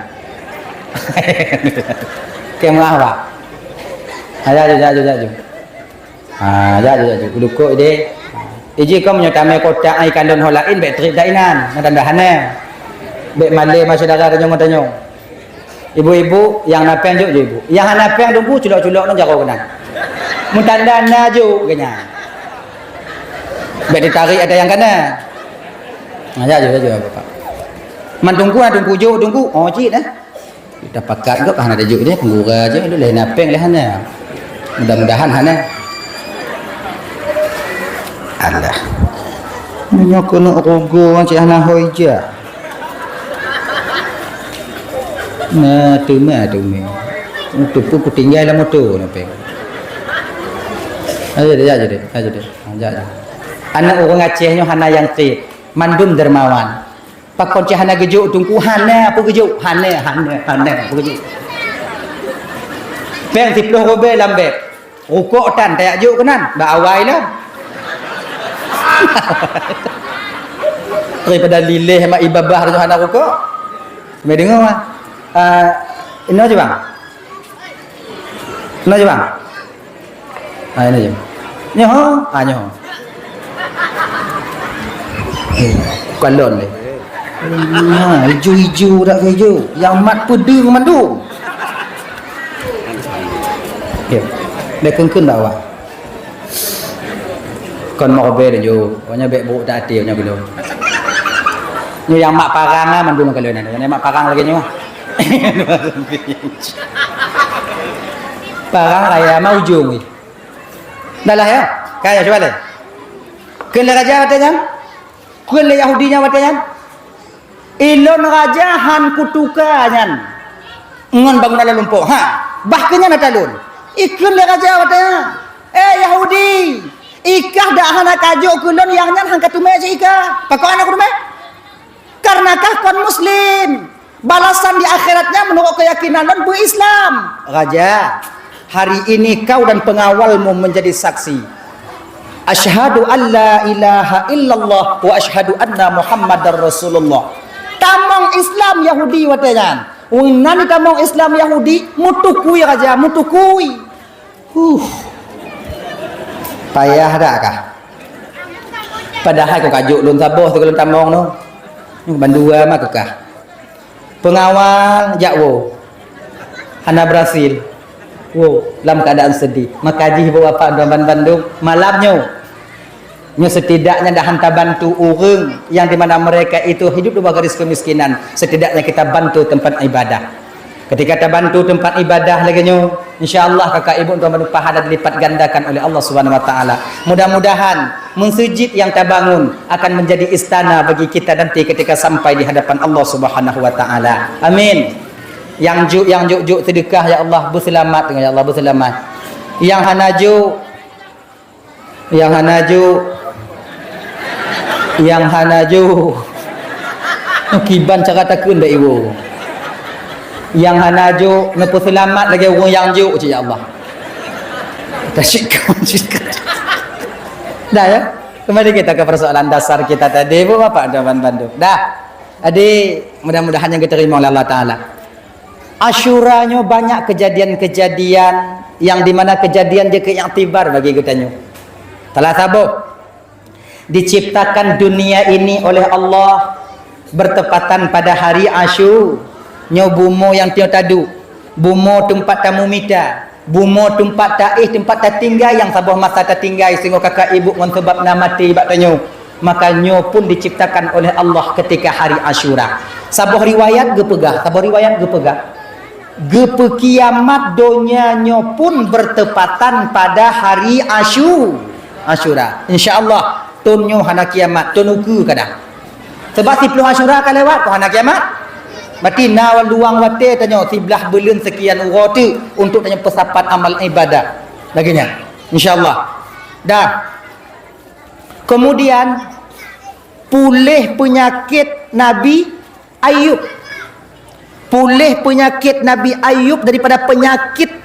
kemah awak jaju ulukuk ide iji kau menyotame kota ai kalon holain baik trip dainan ngadandahane baik male masyarakat tanyong ibu-ibu yang napeng juk ibu yang napeng tunggu culok-culok nang jaro kena mutandana juk kena baik ditarik ada yang kena jaju bapak man tunggu juk tunggu oh cik dah kita pakat kau kan ada juk dia penggura je lu lain napeng lehana mudah-mudahan hana Allah punya kena rogo cik hana hoija nah tu pun tinggal dalam motor napeng aja anak orang Acehnya hana yang tip mandum dermawan pakon cik hana gejuk tungku hana apa gejuk hana apa gejuk peng 10 robe lambe rukuk tan tayak juk kenan ba awai lah daripada lilih mak ibabah tu hana rukuk me dengar Ini aja bang. Ini aja bang. Ah ini aja. Nyoh, nyoh. Kalon ni. Hijau-hijau tak hijau. Yang mat pedung mandung. Ya. Dia kengkun tak awak. Kon mau beda jo. Pokoknya bek buruk tak hati punya belum. Ni yang mak parang ah mandung kalau ni. Yang mak parang lagi ni mah. Parang kaya mau ujung ni. Dah lah ya. Kaya coba deh. Kena raja katanya. Kena Yahudinya katanya. Ilon raja han kutukanyan. Ngon bangun dalam lumpur. Ha. Bahkannya nak talun. Ikun le raja katanya. Yahudi. Ikah dak hana kajuk kulon yang nyan han katume je ikah. Pakon anak kutume? Karena kah kon muslim. Balasan di akhiratnya menurut keyakinan non Islam. Raja, hari ini kau dan pengawalmu menjadi saksi. Asyhadu an la ilaha illallah wa asyhadu anna Muhammadar Rasulullah. Tamong Islam Yahudi watanya. Winan tamong Islam Yahudi mutukui raja, mutukui. Payah dak kah? Padahal kau kajuk lun saboh tu kalau tamong tu. Bandua mah kekah. Pengawal jakwo. Hana Brasil. Wow, dalam keadaan sedih. Makaji bawa apa dalam Bandung malamnya. Nyo setidaknya dah hantar bantu orang yang di mana mereka itu hidup di bawah garis kemiskinan. Setidaknya kita bantu tempat ibadah. Ketika kita bantu tempat ibadah lagi nyo, insyaallah kakak ibu tuan pahala dilipat gandakan oleh Allah Subhanahu wa taala. Mudah-mudahan masjid yang kita bangun akan menjadi istana bagi kita nanti ketika sampai di hadapan Allah Subhanahu wa taala. Amin. Yang juk sedekah ya Allah berselamat dengan ya Allah berselamat. Yang hanaju kiban cara takun dak ibu. Yang hanaju nepo selamat lagi orang yang juk ya Allah. Tasyikkan. Dah ya. Kembali kita ke persoalan dasar kita tadi Bu Bapak Dawan Bandung. Dah. Adik, mudah-mudahan yang diterima oleh Allah taala. Asyuranya banyak kejadian-kejadian yang dimana kejadian dia keiktibar bagi kitanya. Telah sabuk diciptakan dunia ini oleh Allah bertepatan pada hari Asyur. Nyo bumo yang tio tadu, bumo tempat tamu mita, bumo tempat taih tempat tertinggal yang sabah masa tertinggal sehingga kakak ibu ngon sebab nama mati bak tanyo. Maka nyo pun diciptakan oleh Allah ketika hari Asyura. Sabah riwayat gepegah, Gepe kiamat dunia nyo pun bertepatan pada hari Asyura. InsyaAllah tunyo hana kiamat, tunuku kadang. Sebab 10 Asyura kan lewat, hana kiamat. Berarti nawal luang wate tanya sebelah belun sekian urut untuk tanya pesapat amal ibadah. Laginya. InsyaAllah. Dah. Kemudian pulih penyakit Nabi Ayub. Pulih penyakit Nabi Ayub daripada penyakit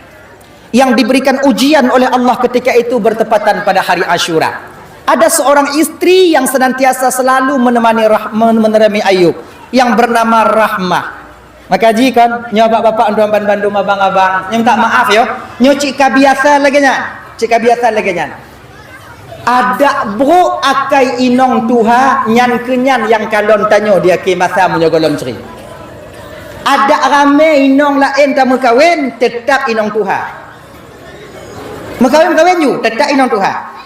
yang diberikan ujian oleh Allah ketika itu bertepatan pada hari Asyura. Ada seorang istri yang senantiasa selalu menemani Ayub yang bernama Rahmah. Maka jikan nyo bapak tuan Bandung abang-abang, nyo minta maaf yo. Nyo cika biasa lagi nya. Ada bro akai inong tuha nyan kenyan yang kalon tanyo dia ke masa munyo golong ceri. Ada rame inong lain tak kawin tetap inong tuha. Kawin ju tetap inong tuha.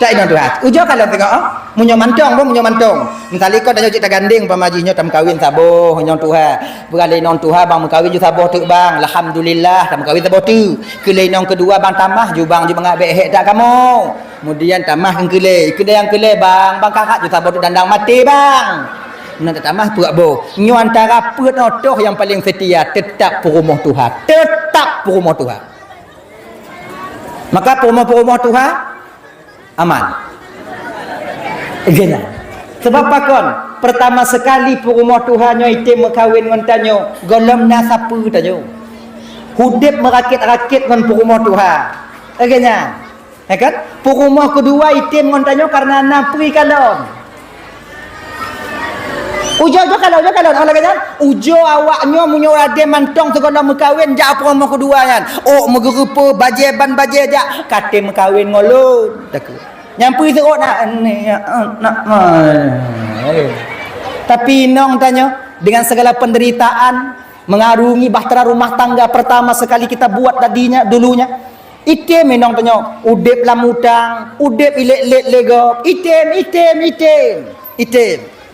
Tak inong tuha. Ujo kalau tengok munyo mantong. Misali kau dah cita ganding pamajinya tam kawin saboh inong tuha. Beralih inong tuha bang kawin ju saboh tu bang. Alhamdulillah tam kawin saboh tu. Kelai inong kedua bang tamah ju bang ju mengabek hek tak kamu. Kemudian tamah kelai yang kelai bang kakak ju saboh tu dandang mati bang. Nak tamah tu abo. Nyo antara peut otoh yang paling setia tetap perumah Tuhan. Maka perumah Tuhan aman. Gena. Sebab pakon pertama sekali perumah Tuhan nyo itim kawin ngan tanyo, golom na siapa tanyo. Hudip merakit-rakit ngan perumah Tuhan. Gena. Ya kan? Perumah kedua itim ngan tanyo karena napri kalon. Ujo kalau orang kata ujo awaknya munyo rade mantong segala mekawin jak apa mau kedua kan. Oh megerupa bajeban baje jak kate mekawin ngolon. Tak. Nyampi teruk nak Tapi nong tanya dengan segala penderitaan mengarungi bahtera rumah tangga pertama sekali kita buat tadinya dulunya. Item nong tanya udep lamutang, udep ilek-lek legop, item.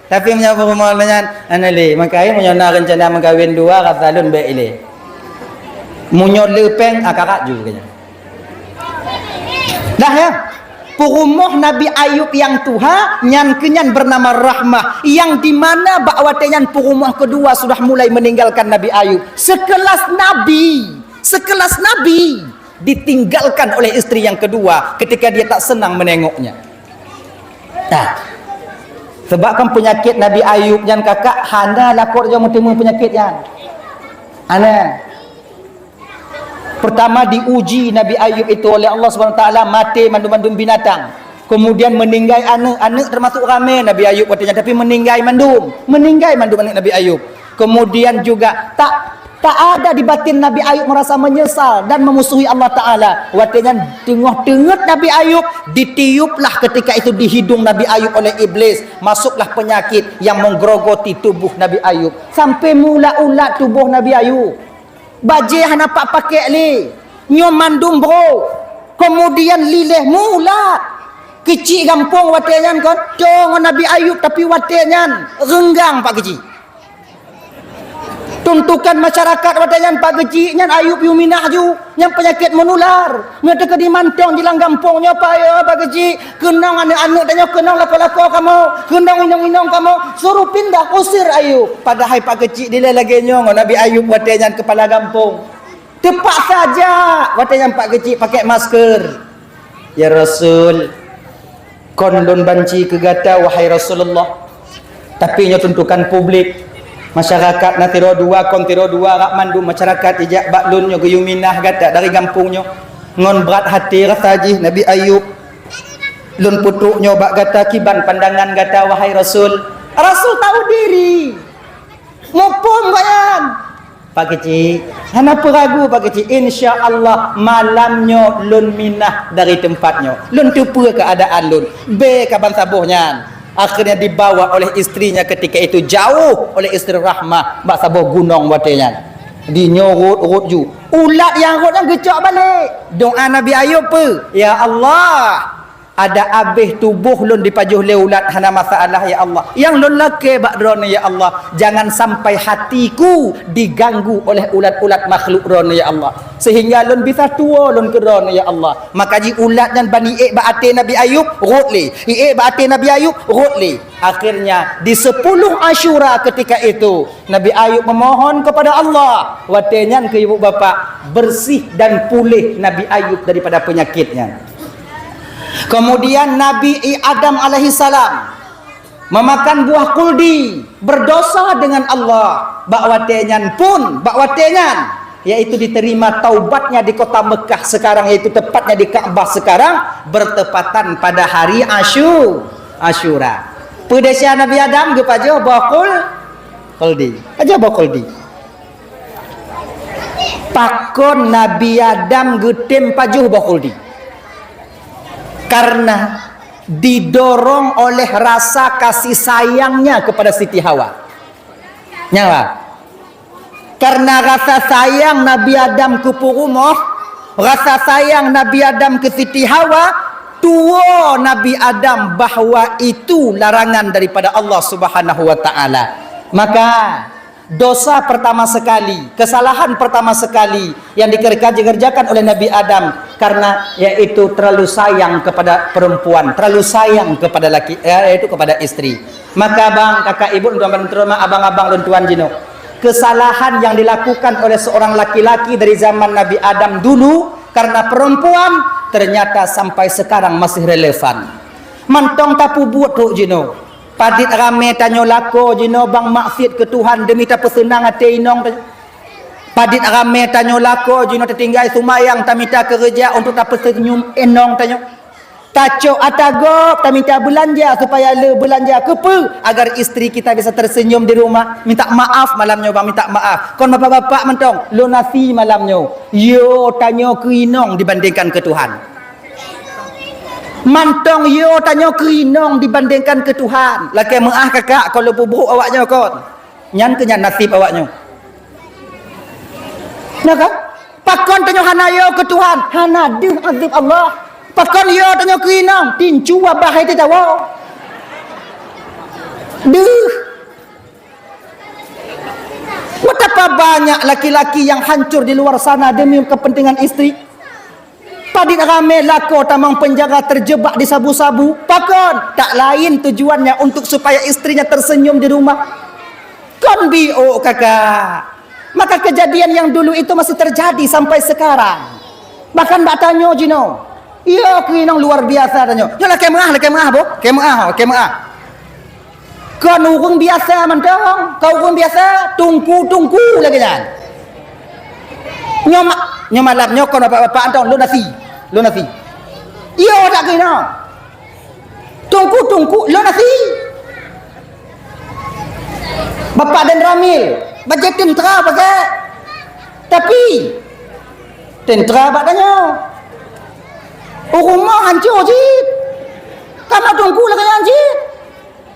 Tapi menyapa pemahaman anale makai menyona rencana mengkawin dua kata lun baik ile. Munyo lepeng akak juga. Dah ya. Perumah Nabi Ayub yang tuha nyan kenyan bernama Rahmah yang di mana bakwatenyan perumah kedua sudah mulai meninggalkan Nabi Ayub. Sekelas Nabi ditinggalkan oleh istri yang kedua ketika dia tak senang menengoknya. Nah, sebabkan penyakit Nabi Ayub yang kakak hana lapor je mutimu penyakit yang ana. Pertama diuji Nabi Ayub itu oleh Allah SWT mati mandum-mandum binatang. Kemudian meninggal anak termasuk ramai Nabi Ayub katanya, tapi meninggal mandum anak Nabi Ayub. Kemudian juga tak ada di batin Nabi Ayub merasa menyesal dan memusuhi Allah Ta'ala. Watanya tengah-tengah Nabi Ayub ditiuplah ketika itu di hidung Nabi Ayub oleh iblis. Masuklah penyakit yang menggerogoti tubuh Nabi Ayub. Sampai mula-ulat tubuh Nabi Ayub. Baje hana pak pakai li. Nyom mandum bro. Kemudian lilih mula. Kecil gampung watenyan kan. Dong Nabi Ayub tapi watenyan renggang pak kecil. Tuntukan masyarakat watenyan pak kecil nyan Ayub yuminah ju. Yang penyakit menular. Ngata ke di mantong jilang gampungnya pak ya pak kecil. Kenang anak-anak tanya kenang lako-lako kamu. Kenang inong-inong kamu. Suruh pindah usir Ayub. Padahal pak kecil dia lagi nyong Nabi Ayub watenyan kepala gampung. Tepat saja watenyan pak kecil pakai masker. Ya Rasul, kon lun banci kegata wahai Rasulullah. Tapi nya tuntukan publik. Masyarakat na tiro dua kon tiro dua rak mandu masyarakat ijak baklun nyo geyuminah gata dari kampungnya ngon berat hati rasaji Nabi Ayub lun putuknyo bak gata kiban pandangan gata wahai Rasul tahu diri ngopom bayan pak kecil hana peragu pak kecil insyaallah malamnya lun minah dari tempatnya lun tupu keadaan lun be kaban sabuhnya. Akhirnya dibawa oleh istrinya ketika itu jauh oleh istri Rahmah bak sabuh gunung watenya. Di nyorut ju. Ulat yang rot yang gecok balik. Doa Nabi Ayub pe, ya Allah, ada abih tubuh lun dipajuh le ulat hana masalah ya Allah. Yang lun lake bak drone ya Allah, jangan sampai hatiku diganggu oleh ulat-ulat makhluk drone ya Allah. Sehingga lun bisa tua lun ke drone ya Allah. Maka ji ulat dan bani bak ate Nabi Ayub rotli. Bak ate Nabi Ayub rotli. Akhirnya di 10 Asyura ketika itu Nabi Ayub memohon kepada Allah watenyan ke ibu bapa bersih dan pulih Nabi Ayub daripada penyakitnya. Kemudian Nabi Adam alaihissalam memakan buah kuldi, berdosa dengan Allah. Bakwatenyan yaitu diterima taubatnya di kota Mekah sekarang, yaitu tepatnya di Ka'bah sekarang, bertepatan pada hari Asyura. Pedasya Nabi Adam gepajo buah kuldi. Aja buah kuldi. Pakon Nabi Adam getem pajuh buah kuldi. Karena didorong oleh rasa kasih sayangnya kepada Siti Hawa. Nyawa. Karena rasa sayang Nabi Adam ke Purumah, rasa sayang Nabi Adam ke Siti Hawa, tua Nabi Adam bahawa itu larangan daripada Allah Subhanahu wa taala. Maka dosa pertama sekali, kesalahan pertama sekali yang dikerjakan oleh Nabi Adam karena yaitu terlalu sayang kepada perempuan, terlalu sayang kepada laki, yaitu kepada istri. Maka bang, kakak, ibu, tuan-tuan, terutama abang-abang dan tuan jino, kesalahan yang dilakukan oleh seorang laki-laki dari zaman Nabi Adam dulu karena perempuan ternyata sampai sekarang masih relevan. Mantong tapu buat tu jino. Padit rame tanyo lako jino bang maksiat ke Tuhan demi tak pesenang hati inong. Padit rame tanyo lako jino tertinggal sumayang tamita kerja untuk tak pesenyum enong tanyo. tacok atagop, tak minta belanja supaya le belanja kepe agar isteri kita bisa tersenyum di rumah. Minta maaf malamnya bang, minta maaf. Kon bapak-bapak mentong, lo nasi malamnya. Yo tanya ke inong dibandingkan ke Tuhan. Mantong yo tanya ke inong dibandingkan ke Tuhan. Laki maaf kakak kalau buruk awaknya kon. Nyan ke nyan nasib awaknya. Nah kan? Pakon tanya hana yo ke Tuhan, hana deh azab Allah. Pakon yo tanya ke inang, tincu wabah itu tahu. Duh. Betapa banyak laki-laki yang hancur di luar sana demi kepentingan istri. Tadi ramai lako tamang penjaga terjebak di sabu-sabu. Pakon, tak lain tujuannya untuk supaya istrinya tersenyum di rumah. Kon bio kakak. Maka kejadian yang dulu itu masih terjadi sampai sekarang. Bahkan mbak tanya Jino. Iya kinong luar biasa tanya. Yalah kemah bo. Kemah. Kau urung biasa mentong. Kau urung biasa tungku lagi kan. Nyomalap nyokon bapak antong lu nasi. Iya tak kinong. Tungku lu nasi. Bapak dan Ramil baca tentera pakai. Tapi tentera batanya rumah hancur cik. Kamu tunggu lah kan cik.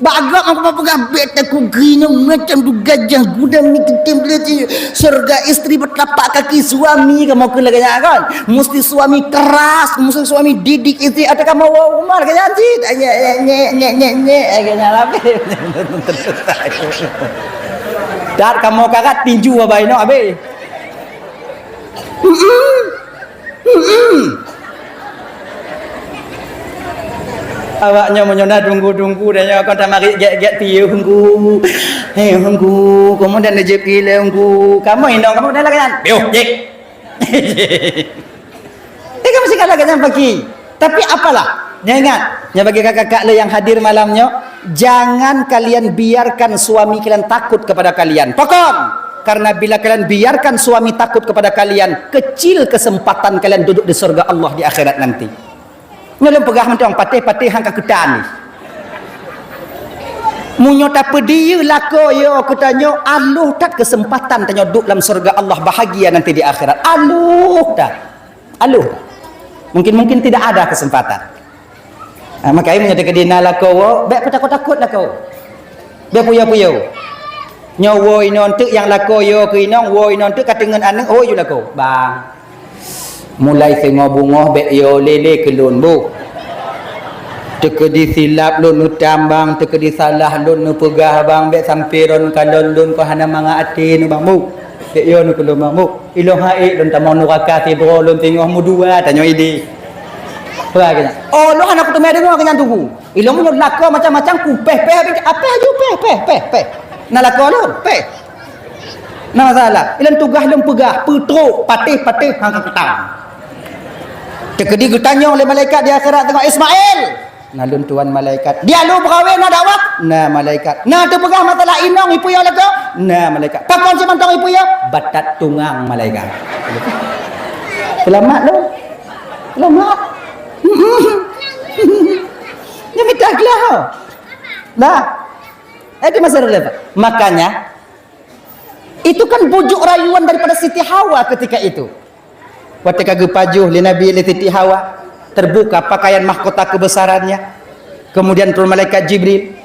Bagak apa gabet aku gini macam tu gajah gudang ni ketim dia surga istri bertelapak kaki suami kamu ke lagi kan. Mesti suami keras, mesti suami didik istri atau kamu rumah lagi cik. Nye agaknya lapis. Dar kamu kakak tinju apa ini abe? Awaknya menyona tunggu dan kau tak mari get tiu hunggu. Hei hunggu, kemudian dia pilih hunggu. Kamu indong kamu dah lagi kan? Yo, jek. Kamu sih kalau jangan pergi. Tapi apalah? Ingat, bagi kakak-kakak yang hadir malamnya, jangan kalian biarkan suami kalian takut kepada kalian. Pokok, karena bila kalian biarkan suami takut kepada kalian, kecil kesempatan kalian duduk di surga Allah di akhirat nanti. Nyolong pegah mentong patih-patih hangka ketan. Munyo tak pedi lako yo katanya aluh tak kesempatan tanya duduk dalam surga Allah bahagia nanti di akhirat. Aluh tak. Mungkin tidak ada kesempatan. Maka ini menjadi kedina lako, baik takut lah kau. Baik puyo. Nyawo inon tu yang lako yo ke inong, wo inon tu katengan aneng, oh yo lako. Bang. Mulai tengok bunga baik yo lele kelun bu. Teka di silap lun utambang, teka di salah lun nu pegah bang, baik sampai ron kalon lun ko hana manga ati nu bang mu. Baik yo nu kelun bang mu. Ilong hae lun tamon nu rakati bro lun tengok mu dua tanyo ide. Bagainya. Oh, lo anak ketemu ada kenyan tunggu. Ilmu nyo lako macam-macam ku peh apa aja peh. Nah lako lo peh. Nah masalah. Ilan tugah lem pegah, putruk, patih hang ketang. Tekedi getanya oleh malaikat di akhirat tengok Ismail. Nah lun tuan malaikat. Dia lu berawin nak dakwah. Nah malaikat. Nah tu pegah matalah inong ipu ya lako. Nah malaikat. Pakon si mantong ipu ya. Batat tungang malaikat. Selamat lo. Selamat. Dia minta gelah. Nah, itu masih relevan. Makanya itu kan bujuk rayuan daripada Siti Hawa ketika itu. Ketika gepajuh li Nabi li Siti Hawa terbuka pakaian mahkota kebesarannya. Kemudian turun malaikat Jibril.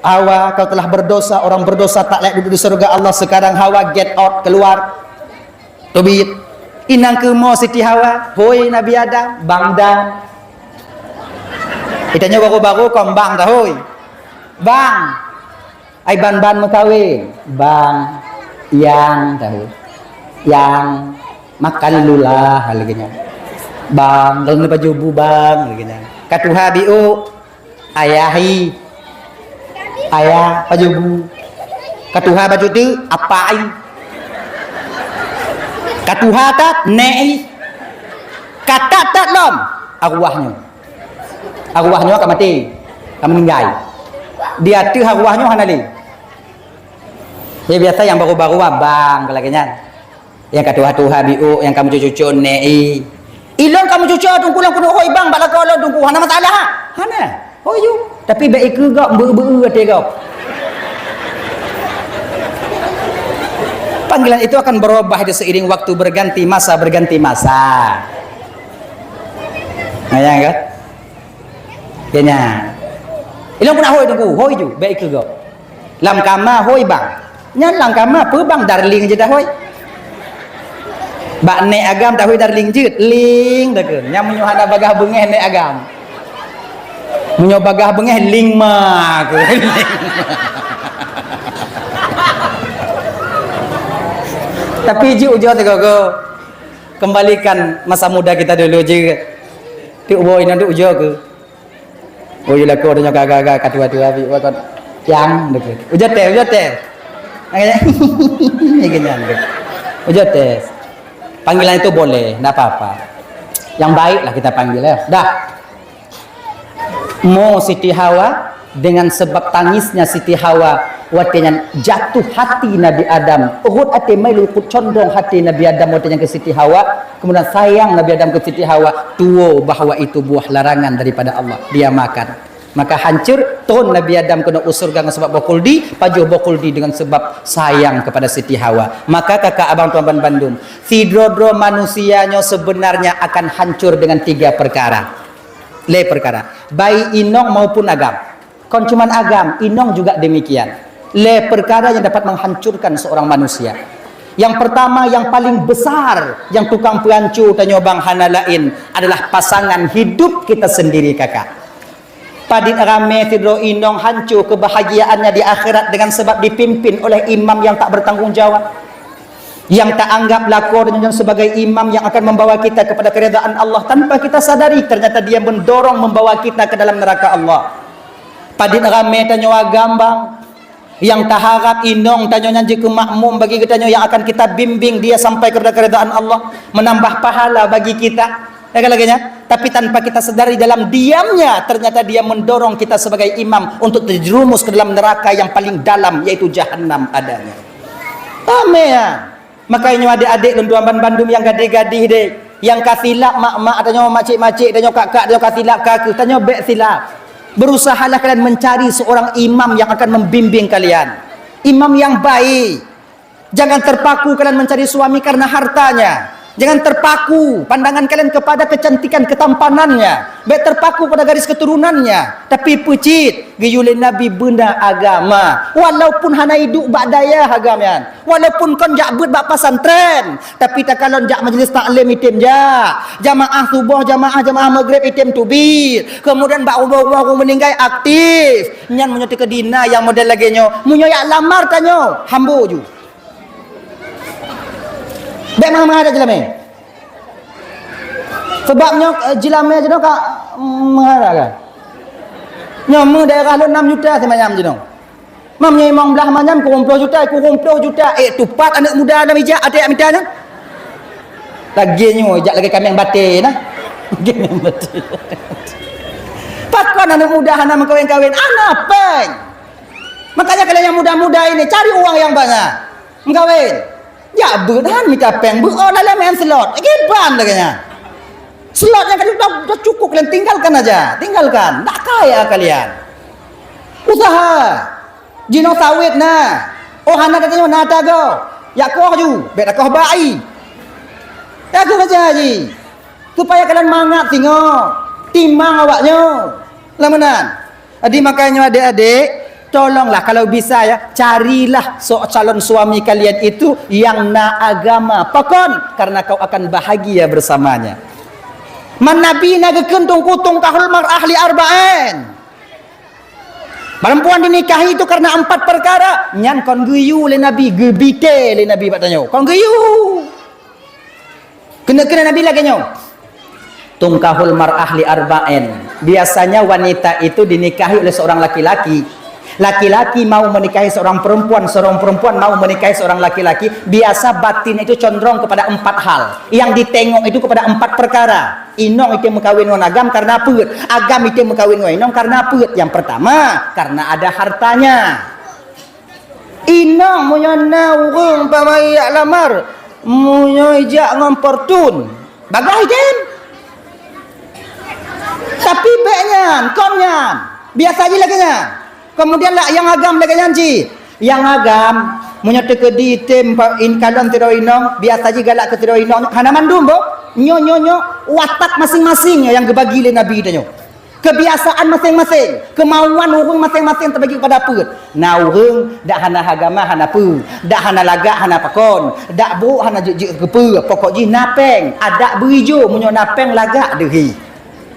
Hawa, kau telah berdosa, orang berdosa tak layak duduk di surga Allah. Sekarang Hawa get out, keluar. Tobit. Inang ke mo Siti Hawa, hoi Nabi Adam, bangdan. Itanya baru-baru kombang tahu. Bang. Ai ban-ban mekawin. Bang yang tahu. Yang makan lulah halnya. Bang, dalam baju bubang halnya. Katuha biu ayahi. Ayah baju bu. Katuha baju tu apa ai? Katuha tak nei. Kata tak lom arwahnya. Arwahnya akan mati, akan meninggal. Dia tu arwahnya hanali. Ya biasa yang baru-baru bang, kelakinya. Yang katuha biu, yang kamu cucu nei. Ilong kamu cucu tungku lang kuno hoi bang bala kau tungku hana masalah ha. Hana. Oh you. Tapi baik ke gak ber ate kau. Panggilan itu akan berubah di seiring waktu berganti masa. Nah ya kan? Kenya. Ilong kuna hoi tungku hoi ju baik ke gak. Lam kama hoi bang. Nyan lam kama pe bang darling je dah hoi. Bak nek agam tak hoi darling jeut ling dah ke. Nya munyo hana bagah bengeh nek agam. Munyo bagah bengeh ling ma ke. Tapi ji ujo te go kembalikan masa muda kita dulu je. Ti boy nanti ujo ke. Oh iya ko nya gagak katua-tua bi wa kon yang deket. Ujo teh. Ini genyan ke. Ujo teh. Panggilan itu boleh, enggak apa-apa. Yang baik lah kita panggil ya. Dah. Mau Siti Hawa dengan sebab tangisnya Siti Hawa watenya jatuh hati Nabi Adam. Uhud ate mailu condong hati Nabi Adam watenya ke Siti Hawa, kemudian sayang Nabi Adam ke Siti Hawa, tuo bahwa itu buah larangan daripada Allah. Dia makan. Maka hancur ton Nabi Adam kena usurga dengan sebab bokuldi, pajuh bokuldi dengan sebab sayang kepada Siti Hawa. Maka kakak abang tuan Bandung, sidrodro manusianya sebenarnya akan hancur dengan 3 perkara. Perkara. Baik inong maupun agam. Kon cuman agam, inong juga demikian. Perkara yang dapat menghancurkan seorang manusia. Yang pertama, yang paling besar, yang tukang pelancu tanya bang hana lain adalah pasangan hidup kita sendiri kakak. Padit rame tidro inong hancur kebahagiaannya di akhirat dengan sebab dipimpin oleh imam yang tak bertanggung jawab, yang tak anggap lakornya sebagai imam yang akan membawa kita kepada keridaan Allah tanpa kita sadari ternyata dia mendorong membawa kita ke dalam neraka Allah. Padit rame tanyo gambang yang tak harap inong tanyo nyanji ke makmum bagi kita yang akan kita bimbing dia sampai kepada keridaan Allah, menambah pahala bagi kita. Tapi tanpa kita sadari dalam diamnya ternyata dia mendorong kita sebagai imam untuk terjerumus ke dalam neraka yang paling dalam, yaitu jahanam adanya. Ame ya. Makanya adik-adik lunduan Bandung yang gadih-gadih deh, yang kasilap mak-mak tanya makcik-makcik tanya kakak tanya kasilap kakak tanya bek silap. Berusahalah kalian mencari seorang imam yang akan membimbing kalian. Imam yang baik. Jangan terpaku kalian mencari suami karena hartanya. Jangan terpaku pandangan kalian kepada kecantikan ketampanannya, baik terpaku pada garis keturunannya, tapi pecit giyulin Nabi benda agama. Walaupun hana hidup bak daya agamian, walaupun kon jak bet bak pesantren, tapi tak kalon jak majlis taklim itim ja, jamaah subuh, jamaah maghrib itim tubir, kemudian bak ubah meninggal aktif, nyan menyoti ke dina yang model lagi nyo, munyo yak lamar tanyo, hambo ju. Baik mana ada jelame. Sebabnya jelame je nak mengarah kan. Nyamu daerah lu 6 juta semacam je dong. Mamnya imam belah macam ku 20 juta, ku 20 juta. Tupat anak muda ada mijak adik minta kan. Lagi nyu jak lagi kami yang batin nah. Kami yang batin. Pakon anak muda hana mengkawin-kawin anak peng. Makanya kalian yang muda-muda ini cari uang yang banyak. Mengkawin. Ya berhan minta peng dalam main slot giban laganya slot yang kalian sudah cukup kalian tinggalkan tak kaya kalian usaha jino sawit nah hana katanya nata go ya koh ju beda koh bai ya aku kerja haji supaya kalian mangat tengok timang awaknya lamenan adi makanya adik-adik tolonglah kalau bisa ya, carilah calon suami kalian itu yang agama. Pakon karena kau akan bahagia bersamanya. Man nabi nagekentung kutung kahul mar ahli arba'in. Perempuan dinikahi itu karena 4 perkara. Nyan kon guyu le nabi, gebite le nabi batanya. Kon guyu. Kena nabi lagi nyo. Tungkahul mar ahli arba'in. Biasanya wanita itu dinikahi oleh seorang laki-laki. Laki-laki mau menikahi seorang perempuan mau menikahi seorang laki-laki, biasa batin itu condong kepada 4 hal. Yang ditengok itu kepada 4 perkara. Inong itu mengkawin agam karena apa? Agam itu mengkawin inong karena apa? Yang pertama, karena ada hartanya. Inong munyana urung pamai lamar, munyo ijak ngomportun. Bagah item. Tapi beknya, konnya, biasa aja lagi nya. Kemudian lah yang agam lagi nyanci. Yang agam menyatu ke di tem in kalon tiroinong, biasa aja galak ke tiroinong. Hana mandum bo, nyo watak masing-masing yang gebagi le Nabi tanya. Kebiasaan masing-masing, kemauan orang masing-masing terbagi kepada apa? Nah orang dak hana agama hana apa, dak hana lagak hana pakon, dak buruk hana jejak kepa, pokok ji napeng, adak berijo munyo napeng lagak dehi.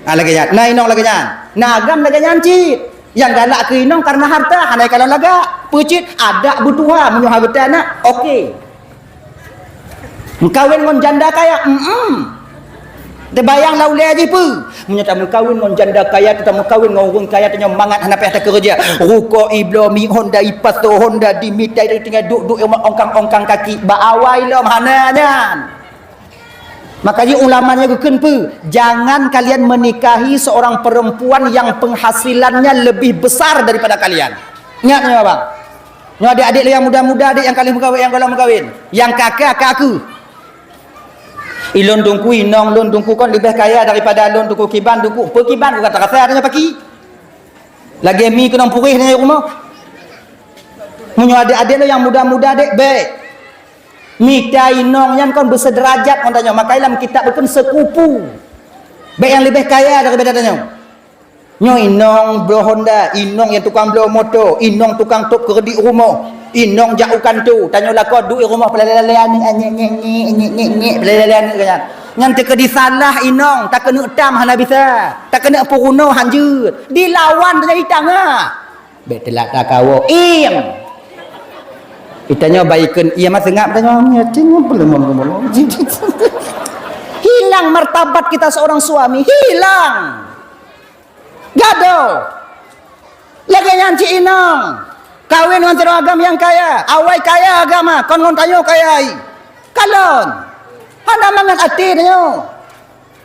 Lagi nya, nah inong lagi nya. Nah agam lagi nyancit. Yang galak ke inong karena harta, hana kalau lagak, pecit adak butuha munyo harta nak. Okey. Mengkawin ngon janda kaya, terbayang laulai aja pun. Menyata kawin dengan janda kaya, kita kawin dengan orang kaya, tanya mangat hana payah tak kerja. Ruko iblo mi Honda ipas tu Honda dimitai dari tinggal duk ongkang kaki. Baawai lo hananya. Makanya ulamanya kenapa? Jangan kalian menikahi seorang perempuan yang penghasilannya lebih besar daripada kalian. Ingatnya bang. Yang adik-adik yang muda-muda, adik yang kalian berkahwin, yang kalau berkahwin, yang kakak aku. Ilon tungku inong lon tungku kon lebih kaya daripada lon tungku kiban tungku pekiban kata rasa adanya pagi lagi mi kena purih dengan rumah munyo adik-adik lo yang muda-muda dek baik mita inong yang kon bersederajat kon tanya maka dalam kitab bukan sekupu baik yang lebih kaya daripada tanya nyo inong bro Honda inong yang tukang bro motor inong tukang top kredit rumah inong jauhkan tu tanyalah kau duit rumah pelalean nyek pelalean kan ngan teka disalah inong tak kena tam hana bisa tak kena puruno hanjut dilawan dari tangah betelak tak kawo itanya baikkan ia mas ngap tanya belum hilang martabat kita seorang suami hilang gaduh lagi nyanci inong kawin dengan tiro agam yang kaya awai kaya agama kon tanyo kaya kalon hana mangat hati tanyo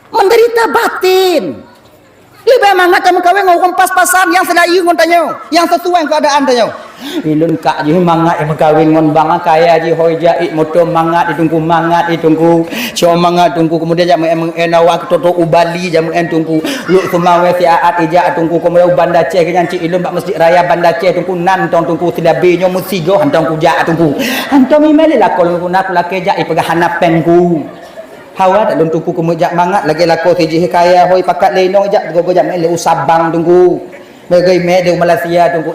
menderita batin lebih mangat kamu kawin dengan pas-pasan yang selayu kon tanyo yang sesuai keadaan tanyo ilun kak je mangat yang kawin dengan bang kaya je hoi jait motor mangat ditunggu cio mangat tunggu kemudian jam enawa toto ubali jam tunggu lu semawe si aat ija tunggu kemudian Banda Aceh ke nyanci ilun bak masjid raya Banda Aceh tunggu nan tunggu silabe nyo musigo hantong kuja tunggu hantong mimele la kol nak lake ja ipega hanapengku hawa tak lun tunggu kemudian mangat lagi lako siji kaya hoi pakat lenong ja go jam le usabang tunggu bagai me de Malaysia tunggu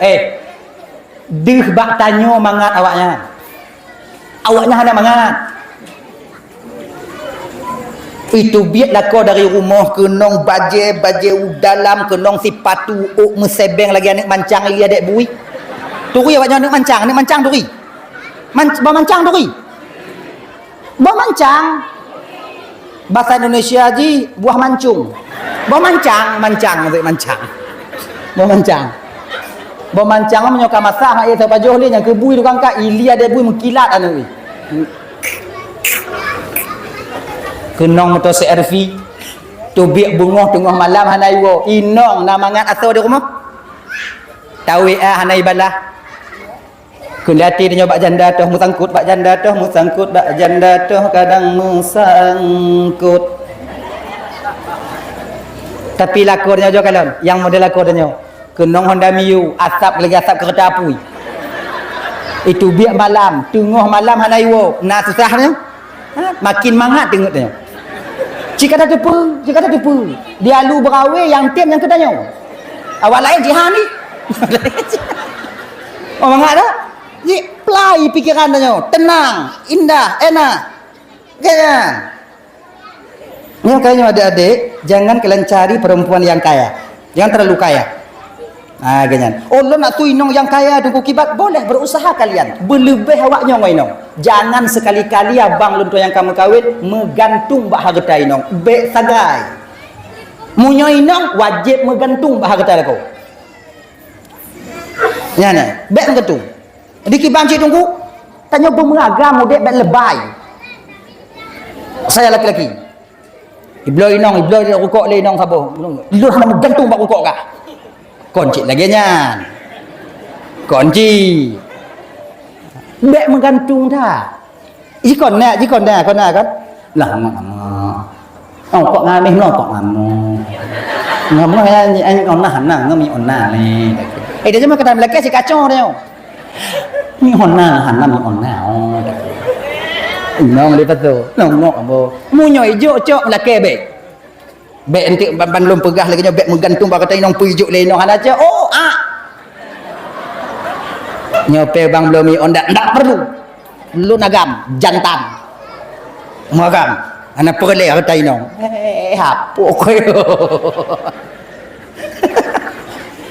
deh bak tanyo mangat awaknya hana mangat itu biarlah kau dari rumah kenong baje dalam kenong si patu mesebeng lagi anak mancang lagi adik bui turi awaknya anak mancang turi mancang turi mancang bahasa Indonesia ji buah mancung mancang Bomancang menyoka masak hak eta pajoh le yang kebui tukang ka ili ada bui mengkilat anu kenong motor CRV tubik bungoh tengah malam hanai wo inong namangat aso di rumah tahu hanai balah kendati dia bak janda toh musangkut bak janda toh kadang musangkut tapi lakornya jo kalon yang model lakornya kenong Honda Mio asap kereta api itu biak malam tengah malam hanai wo nah susahnya makin mangat tengoknya jika ada tepu dia lu berawe yang tim yang ketanya awak lain jihan ni mangat dah ji play pikiran tanya tenang indah enak kaya kayaknya adik-adik jangan kalian cari perempuan yang kaya jangan terlalu kaya ganyan. Allah nak tu inong yang kaya tunggu kibat boleh berusaha kalian berlebih awaknya ngoi inong jangan sekali-kali abang lunto yang kamu kawin megantung bak harta inong bek sagai munyo inong wajib megantung bak harta kau nyana bek megantung di kibang cik tunggu tanya bermeragam dek bek lebay saya laki-laki iblo inong rukuk le inong sabo lu hana megantung bak rukuk kah kunci lagi nya kunci bek menggantung dah jikon nak kan lah kok ngamih no kok ngamu ngomong anh onna hana ngom mi onna ni dia cuma kata Melaka si kacau dia mi onna hana mi onna nong lepas tu nong ambo munyo ijo cok Melaka bek entik ban lom pegah lagi bek menggantung ba kata nong pujuk le nong hana cok nyope bang belum mi onda ndak perlu lu nagam jantan magam ana perle kata nong hapuk koyo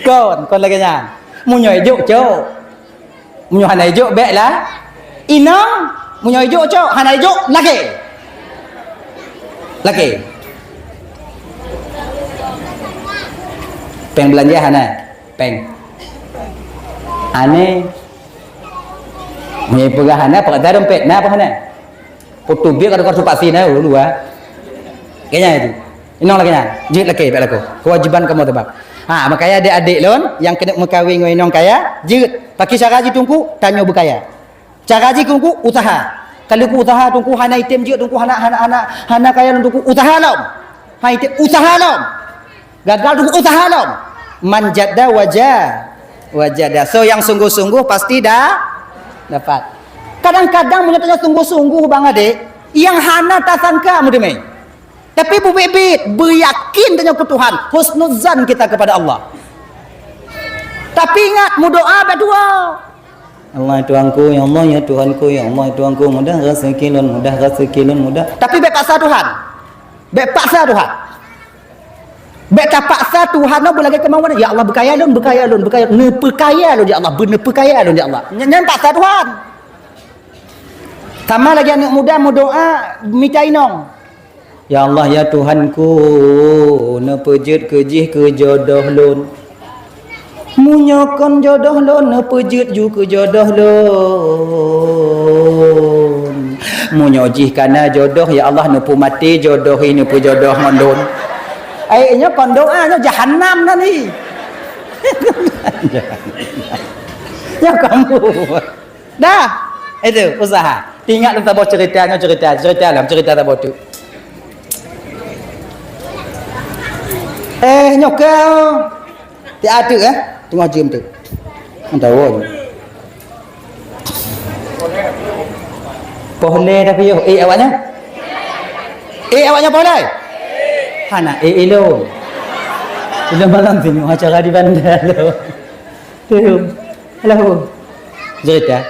kon lagi nya munyo ijo cok munyo hana ijo bek lah inong munyo ijo cok hana ijo laki peng belanja hana peng ane punya pegahana pakai dompet nah apa hana foto biar kada kartu paksi nah dulu kayaknya itu inong lagi nya jit laki bek laku kewajiban kamu tebak makanya adik-adik lon yang kena mengkawin dengan inong kaya jit pakai cara ji tungku tanya berkaya cara ji tungku usaha kalau ku usaha tungku hana item jit tungku hana kaya tungku usaha lom hai item usaha lom gagal tungku usaha lom manjada wajada so yang sungguh-sungguh pasti dah dapat kadang-kadang menyatakan sungguh-sungguh bang adik yang hana tak sangka mudemai tapi bebebet beryakin dengan Tuhan husnuzan kita kepada Allah tapi ingat berdoa berdoa Allah Tuhanku ya Allah ya Tuhanku ya Allah Tuhanku mudah rezeki lun mudah tapi paksa Tuhan Bek paksa Tuhan nak berlagak kemauan. Ya Allah berkaya lun. Perkaya lun ya Allah. Benar perkaya lun ya Allah. Nyan paksa Tuhan. Sama lagi anak muda mau doa minta inong. Ya Allah ya Tuhanku, na pejut kejih ke jodoh lun. Munyokon jodoh lun, na pejut ju ke jodoh lun. Munyojih kana jodoh ya Allah na pu mati jodohi na pu jodoh mondon. Nya kon doa nya jahanam dah ni. Ya kamu. Dah. Itu usaha. Ingat tentang cerita tabau tu. Nyokau. Ti ada tengah jam tu. Entah tahu. Boleh tapi yo. Awaknya? Awaknya boleh? Hana ilo malam tengok acara di bandar lo tu halo cerita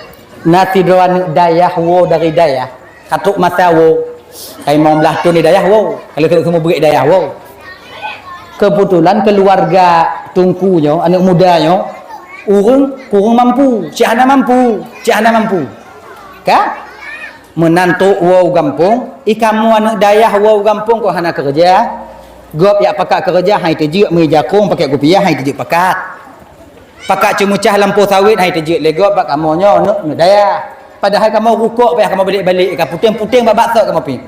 nati doan dayah wo dari dayah katuk mata wo ai mau belah tu ni dayah wo kalau semua beri dayah wo kebetulan keluarga tungkunya anak mudanya kurang mampu cik hana mampu ka menantu wo gampung ikamu anak dayah wo gampung kau hana kerja gop ya pakak kerja hai tejuk mai jakung pakai kopiah hai tejuk pakak cemucah lampu sawit hai tejuk legop bak kamonyo nak daya padahal kamu rukuk payah kamu balik-balik ka puting-puting babak sok kamu pi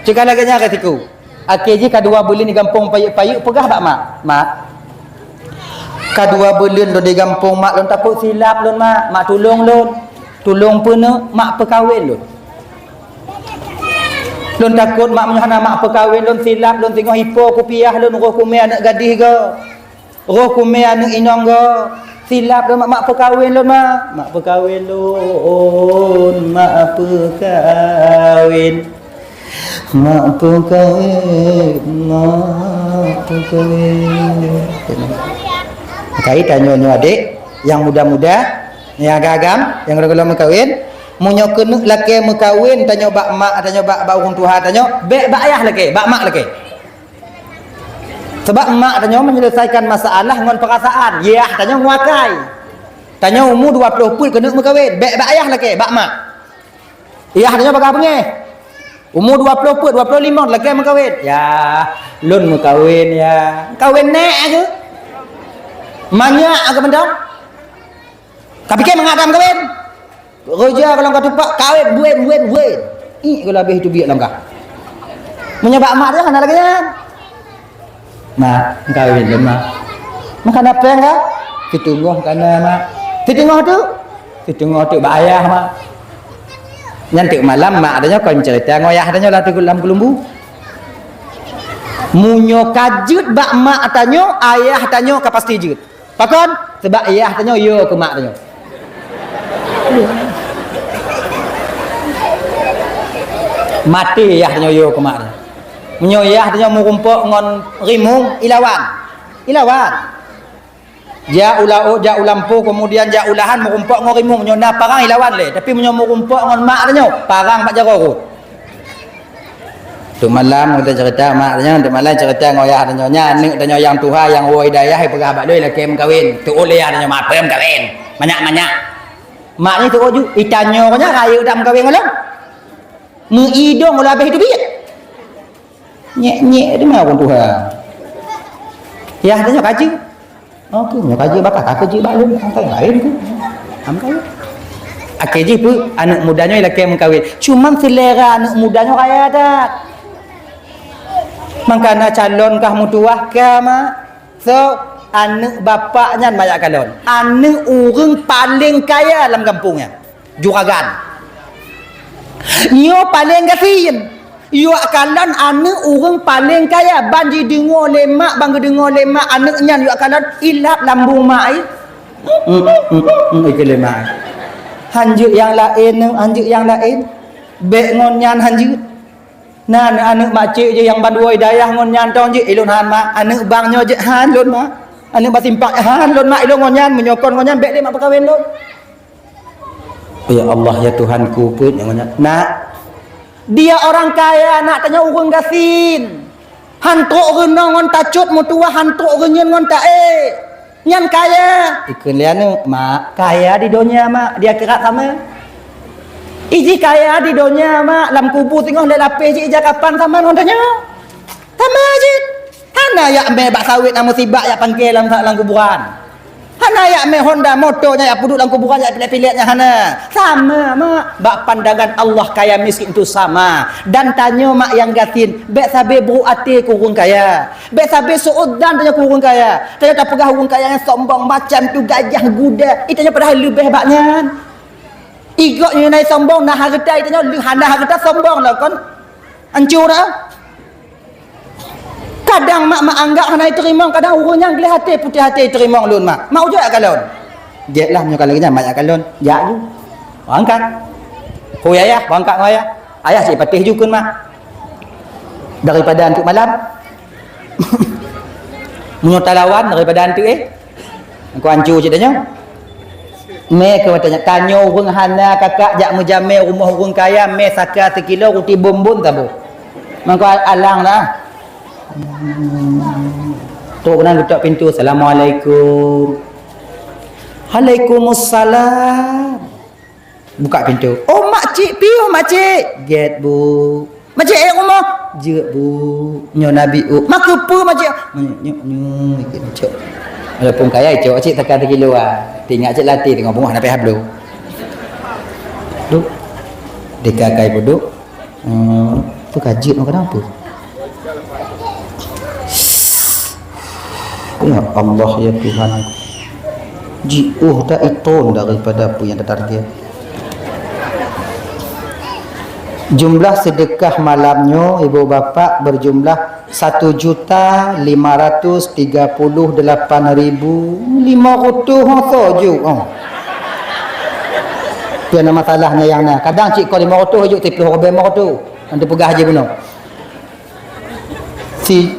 cakap lagi nya katiku akhirnya kedua bulan di kampung payuk pegah bak mak kedua bulan di kampung mak lon tapuk silap lon mak tolong pun mak perkahwin lon takut mak menyahana mak perkahwin lon silap lon tengok hipo kopiah lon roh kumai anak gadis ke roh kumai anak inong ke silap lon mak perkahwin lon mak perkahwin lon mak perkahwin kait tanya adik yang muda-muda yang agam yang belum berkahwin munyo kena laki berkahwin tanya bak mak tanya bak orang tua tanya bek bak ayah laki bak mak laki sebab mak tanya menyelesaikan masalah ngon perasaan ya tanya nguakai tanya umur 20 pun kena berkahwin bek bak ayah laki bak mak iya tanya bak apa nge umur 20 pun 25 laki berkahwin ya lun berkahwin ya kawin nek ke banyak agak mendam tapi kan mengadam kawin kerja kalau kau tupak kawin buat kalau habis itu biar langkah menyebab mak dia kan lagi kan mak kawin dia mak makan apa enggak ditunggu karena mak ditunggu tu bayar mak nanti malam mak adanya kau cerita ngoyah adanya lah tu lampu lembu Munyo kajut bak mak tanyo, ayah tanyo ka pasti jut. Pakon sebab ayah tanyo yo ke mak tanyo. Mati ayah tanyo yo ke mak tanyo. Munyo ayah tanyo mu rumpok ngon rimung ilawan. Ilawan. Ja ulampu kemudian ja ulahan mu rumpok ngon rimung nyo na parang ilawan le, tapi munyo mu rumpok ngon mak tanyo, parang mak jaro. Tu malam kita cerita maknya, tu malam cerita ngoyah dan nyonya, nek dan yang Tuhan yang woi daya hai pegah bak doi lah kem kawin. Tu oleh ada mak pem kawin. Banyak-banyak. Maknya tu oju itanyo nya rayu dam kawin ngolah. Mu idong ngolah habis hidup dia. Nyek-nyek di mana Tuhan. Ya adanya kaji. Okey, nya kaji bakal tak kaji bak lu sampai lain tu. Am kawin. Akeji pun anak mudanya lah kem kawin. Cuma selera anak mudanya kaya dah. Makana calon kah mutuah kama so anak bapaknya banyak calon, anak orang paling kaya dalam kampungnya juragan yo paling gasin yo akalan anak orang paling kaya banji dengar lemak bangga dengar lemak anaknya yo akalan ilap lambung mai ikut lemak hanjuk yang lain bek ngonyan hanjuk. Nah anak makcik je yang banduai dayah ngon nyantong je ilun han mak anak bangnya je han lun mak anak basimpak han lun mak ilun ngonyan menyokon ngonyan bek dia mak perkahwin lun. Ya Allah ya Tuhanku pun yang ngonyan nak dia orang kaya nak tanya urang gasin hantuk renong ngon tacut mutua hantuk renyen ngon tae nyan kaya ikun lian mak kaya di dunia mak dia kira sama iji kaya di dunia mak lam kubur tengok le lapis je ija kapan sama ngontanya sama je hana ya me bak sawit na musibah ya panggil lam kuburan hana ya me Honda motornya ya puduk dalam kuburan ya pilih-pilihnya hana sama mak bak pandangan Allah kaya miskin itu sama dan tanya mak yang gatin bek sabe buru ate kurung kaya bek sabe suudan tanya kurung kaya tanya tak pegah kurung kaya yang sombong macam tu gajah guda itanya padahal lebih baknya igok ni nai sombong nah harta itanya hana harta sombong lah kon hancur dah kadang mak anggap hana terima kadang urungnya gelih hati putih hati terima lun mak mau je kalon dia lah nyo kalau nya banyak kalon ya ju angkat ho ayah angkat ayah ayah cik patih jukun mak daripada antuk malam menyotalawan daripada antuk aku hancur je dah me ke tanya urang hana kakak jak mujamil rumah urang kaya me saka sekilo roti bombon tabu maka alang lah tu kena tutup pintu assalamualaikum waalaikumsalam buka pintu oh makcik piu makcik get bu makcik rumah je bu nyo nabi maka pu makcik nyo cok walaupun kaya cok cik takkan 3 kilo tinggal cik latih tengok bunga nak hablu duk dikakai duduk tu kajit nak kenapa ya Allah ya Tuhan jiuh tak iton daripada apa yang tertarget jumlah sedekah malamnya ibu bapa berjumlah 1,538,500 saja. Tu yang masalahnya yang nak. Kadang cik kau 500 ajuk tapi orang 500. Anda pegah aja benar. Si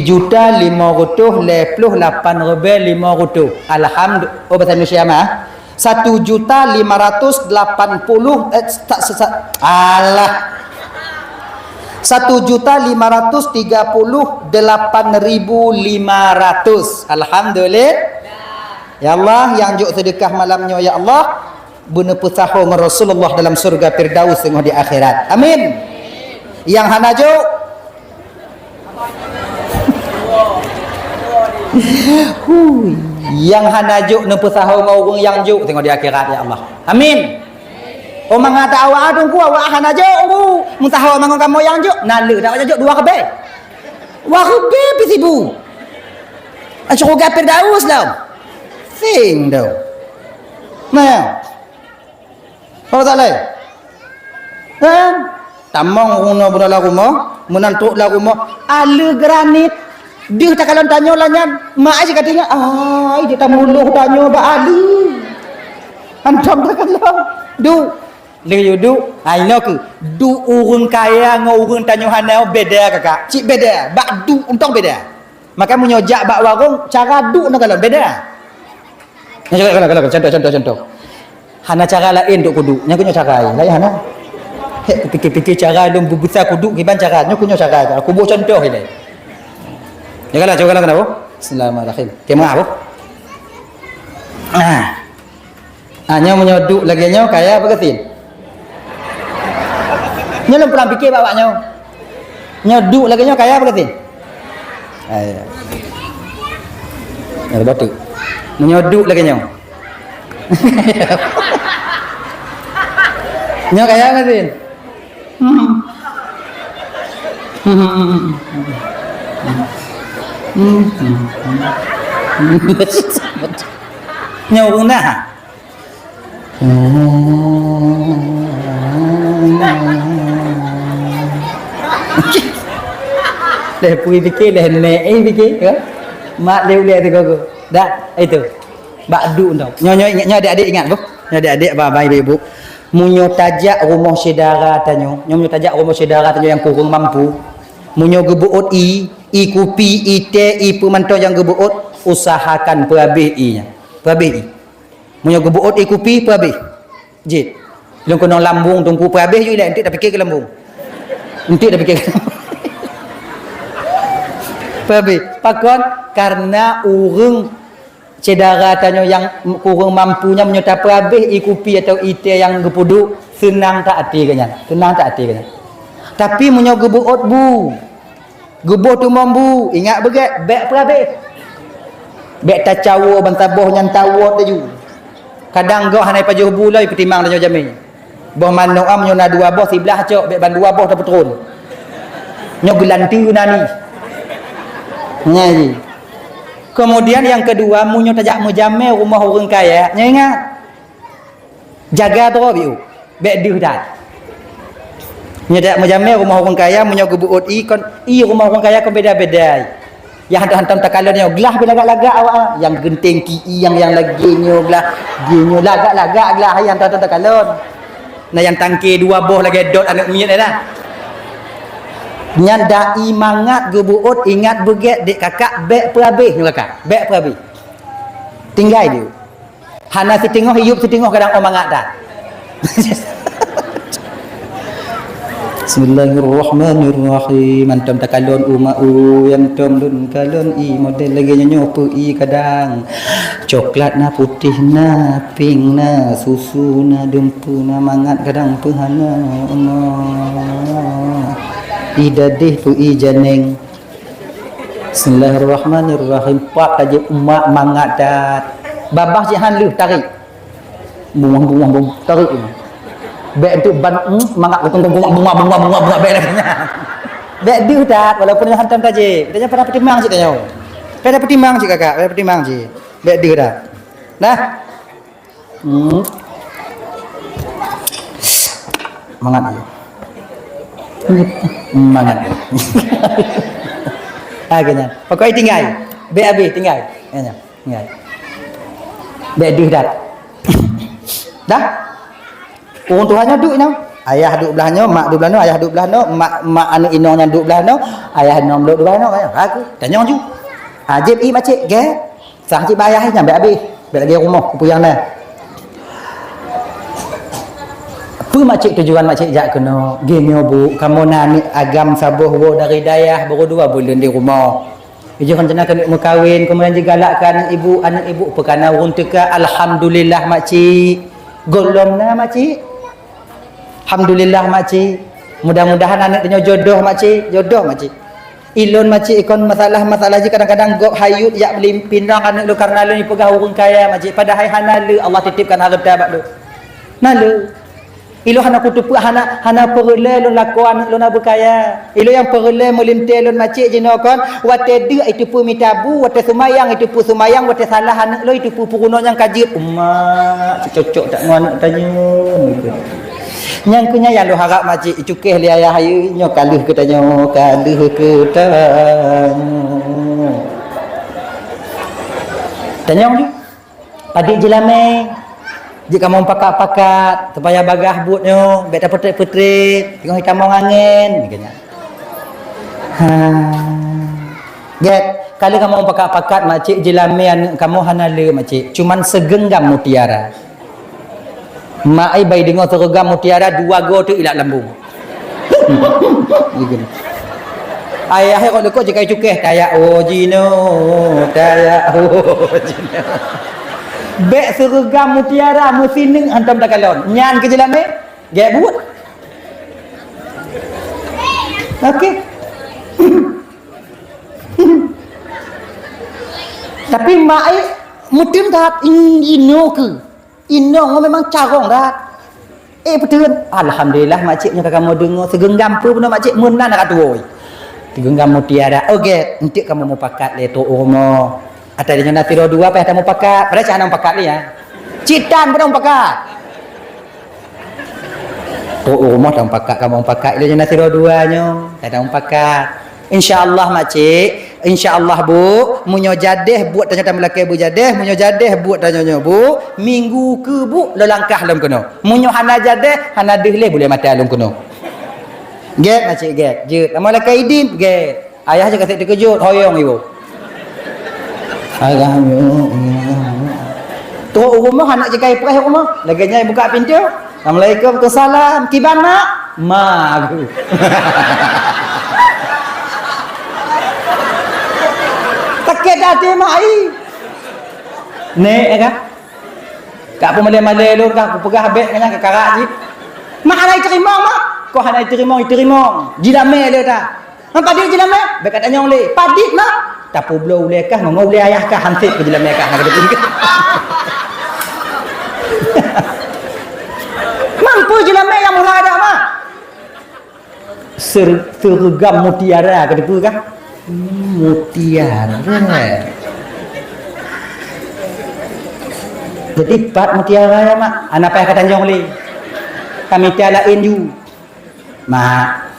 juta 500 lepluh 8,500. Alhamdulillah. Oh bahasa Indonesia mah. 1,580 alah 1,538,500. Alhamdulillah. Ya Allah yang juk sedekah malamnya ya Allah bener pesaho dengan Rasulullah dalam surga Firdaus tengok di akhirat. Amin. Yang hana juk yang hana juk ne pesaho dengan orang yang juk tengok di akhirat ya Allah. Amin. Oh mangata awak adung ku awak hana juk ku mutahaw mangon kamu yang juk nalu dak juk dua kebe. Wa kebe pisibu. Surga Firdaus lah. Sing dah. Nah. Apa tak lain? Tamang rumah berala rumah, Menal truk lah rumah. Ala granit. Dia tak kalau tanya lah nyan. Mak aja katanya, dia tak muluh tanya ba ala. Antam tak kalau. Du. Dia du. Ino ke. Du urang kaya dengan urang tanya hanau beda kakak. Cik beda. Bak du untang beda. Maka menyojak bak warung cara du nak kalau beda. Kalau contoh. Hana cara lain untuk kudu. Nya kunyo cara lain hana. Fikir-fikir cara dum besar kudu giban cara. Nya kunyo cara. Aku buat contoh ini. Ya kalau coba kalau kenapa? Bismillahirrahmanirrahim. Kemah apa? Nya menyoduk lagi nya kaya apa ketin? Nya belum pernah fikir bapaknya. Nyoduk lagi nya kaya apa ketin? Ada batu. Menyoduk lagi nya. Nya kaya ketin? Nya urang nah. Dah pui fikir dah naik fikir kan? Mak liu-liu tu kau. Dah itu. Bakdu tau. Nyo adik-adik ingat bu? Nyo adik-adik bapa ibu. Munyo tajak rumah saudara tanyo. Munyo tajak rumah saudara tanyo yang kurang mampu. Munyo gebuut i kupi, i teh, i pemanto yang gebuut, usahakan perhabis i-nya. Perhabis i. Munyo gebuut i kupi perhabis. Jit. Long kono lambung tungku perhabis ju dah entik dah fikir ke lambung. Entik dah fikir ke lambung. Perhabis. Pakon karena urang saudara tanyo yang kurang mampunya menyerta perhabis i kupi atau i teh yang gepudu senang tak hati kanya. Senang tak hati kanya. Tapi munyo gebuut bu. Gebuh tu mambu, ingat begat beg perhabis. Beg tacawo bantaboh yang tawot tu. Kadang gau hanai pajuh bulai pertimang tanyo jamin. Boh mano am nyo na dua boh sebelah cok beg ban dua boh dah petrun. Nyo gelanti nani. Nyai. Kemudian yang kedua munyo tajak mejame rumah orang kaya, nya ingat. Jaga tu biu. Beg diu dah. Nyedak menjamin rumah orang kaya munyo gebuut i rumah orang kaya kan beda-beda. Yang hantam takalan nyo gelah belagak-lagak awak yang genting ki yang lagi nyo gelah ginyo lagak-lagak gelah yang hantam takalan. Nah yang tangki dua boh lagi dot anak miet dah. Nyanda i mangat gebuut ingat beget dek kakak beg perhabis nyo kakak. Beg perhabis. Tinggal dia. Hana setengah hidup setengah kadang mangat dah. Bismillahirrahmanirrahim. Antum takalon yang tom dun kalon i model lagi nyo i kadang coklat na putih na pink na susu na dempu na mangat kadang pehana Allah i dadih tu i janeng. Bismillahirrahmanirrahim. Pak aja umat mangat dat babah jihan lu tarik buang tarik beg tu ban mangat bunga beg dah. Beg dia dah walaupun hantam taje. Dia pernah pertimbang cik tanya. Pernah pertimbang cik kakak, pernah pertimbang cik. Beg dia dah. Nah. Mangat dia. Mangat. Agaknya. Pokoknya tinggal. Beg habis tinggal. Tinggal. Beg dia dah. Dah? Orang Tuhannya duduk ni. Ayah duduk belah ni, mak duduk belah ni, ayah duduk belah ni, mak anak inongnya duduk belah ni, ayah inong duduk belah ni. Aku tanya ju. Ajib i macik ke? Sang cik bayar nyampe habis. Balik lagi rumah kupuyang dah. Apa macik tujuan macik jak kena gini bu, kamu nak agam sabuh wo dari dayah baru 2 bulan di rumah. Ija kan kena kawin kemudian digalakkan ibu anak ibu perkara urang teka alhamdulillah makcik. Golongna makcik. Alhamdulillah makcik. Mudah-mudahan anak tanya jodoh makcik, Ilon makcik ikon masalah-masalah je kadang-kadang gop hayut yak melimpin rang anak lu karena lu ni pegah urang kaya makcik. Padahal hana lu Allah titipkan harta bak lu. Nalu. Ilo hana kutupu hana perle lu laku anak lu nak berkaya. Ilo yang perle melintir lu makcik je kon wate de itu pu mitabu, wate sumayang itu pu sumayang, wate salah anak lu itu pu puruno yang kajir. Umma cocok tak ngau anak tanya. Yang kunya yang lu harap makcik cukih li ayah ayu nyo kaluh ke tanyo kaluh ke tanyo ni padik jelame jika mau pakat-pakat supaya bagah buatnyo bet petrik-petrik tengok hitam angin nikanya get kali kamu mau pakat-pakat makcik jelame anak kamu hanale makcik cuman segenggam mutiara mak ai bai dengar seragam mutiara dua go tu ilak lambung. Gitu. Ayah kalau kau jika cukeh tayak jino tayak jino. Bek seragam mutiara musining hantam takalon. Nyan ke jelame gek buat. Okey. Tapi mak ai mutim tat ino ke Inong memang carong dah. Betul. Alhamdulillah makciknya kamu dengar segenggam pun makcik munlah nak tuoi. Segenggam mutiara. Okey, nanti kamu mau pakat le tu rumah. Ada di sana tiro dua apa kamu pakat? Pada cara nak pakat ni ya. Citan pun pakat. Tu rumah dah pakat kamu pakat le sana tiro duanya. Dah pakat. InsyaAllah makcik, InsyaAllah bu, munyo jadeh buat tanya belakang bu jadeh, munyo jadeh buat tanya bu, minggu ke bu, lo langkah dalam kono. Munyo hana jadeh, hana dehleh boleh mati dalam kono. Get makcik get, jut. Amal lakai idin, get. Ayah je kasih terkejut, hoyong ibu. Ayah, tu rumah anak je kai perah rumah, lagi buka pintu. Assalamualaikum, salam, kiban mak? Mak. Takut hati mak ai. Nek kan? Kak pun malai-malai lu kak pegah habis kan ke karak ji. Mak hanai terima mak. Kau hanai terima. Jilame le ta. Hang padik jilame? Bek katanya oleh. Padik mak. Tapu blau le kah ngau le ayah kah hansip ke jilame kah nak depan. Mampu jilame yang mulai ada mak. Seragam mutiara ke depan kah? Mutiara. Jadi pat mutiara ya mak. Anak payah kata jong li. Kami tialain you. Mak.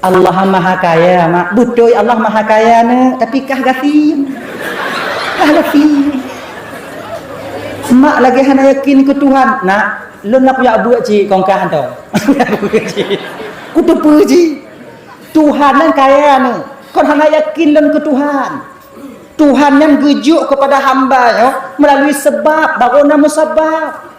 Allah Maha Kaya mak. Betul Allah Maha Kaya ne, tapi kah gafin. Kah gafin. Mak lagi hana yakin ke Tuhan. Nak, lu nak punya buat ci kongkah tau. Ku tu puji. Tuhan nan kaya ne. Kau hanya yakin dan ke Tuhan. Tuhan yang gejuk kepada hamba ya, melalui sebab baru nama sebab.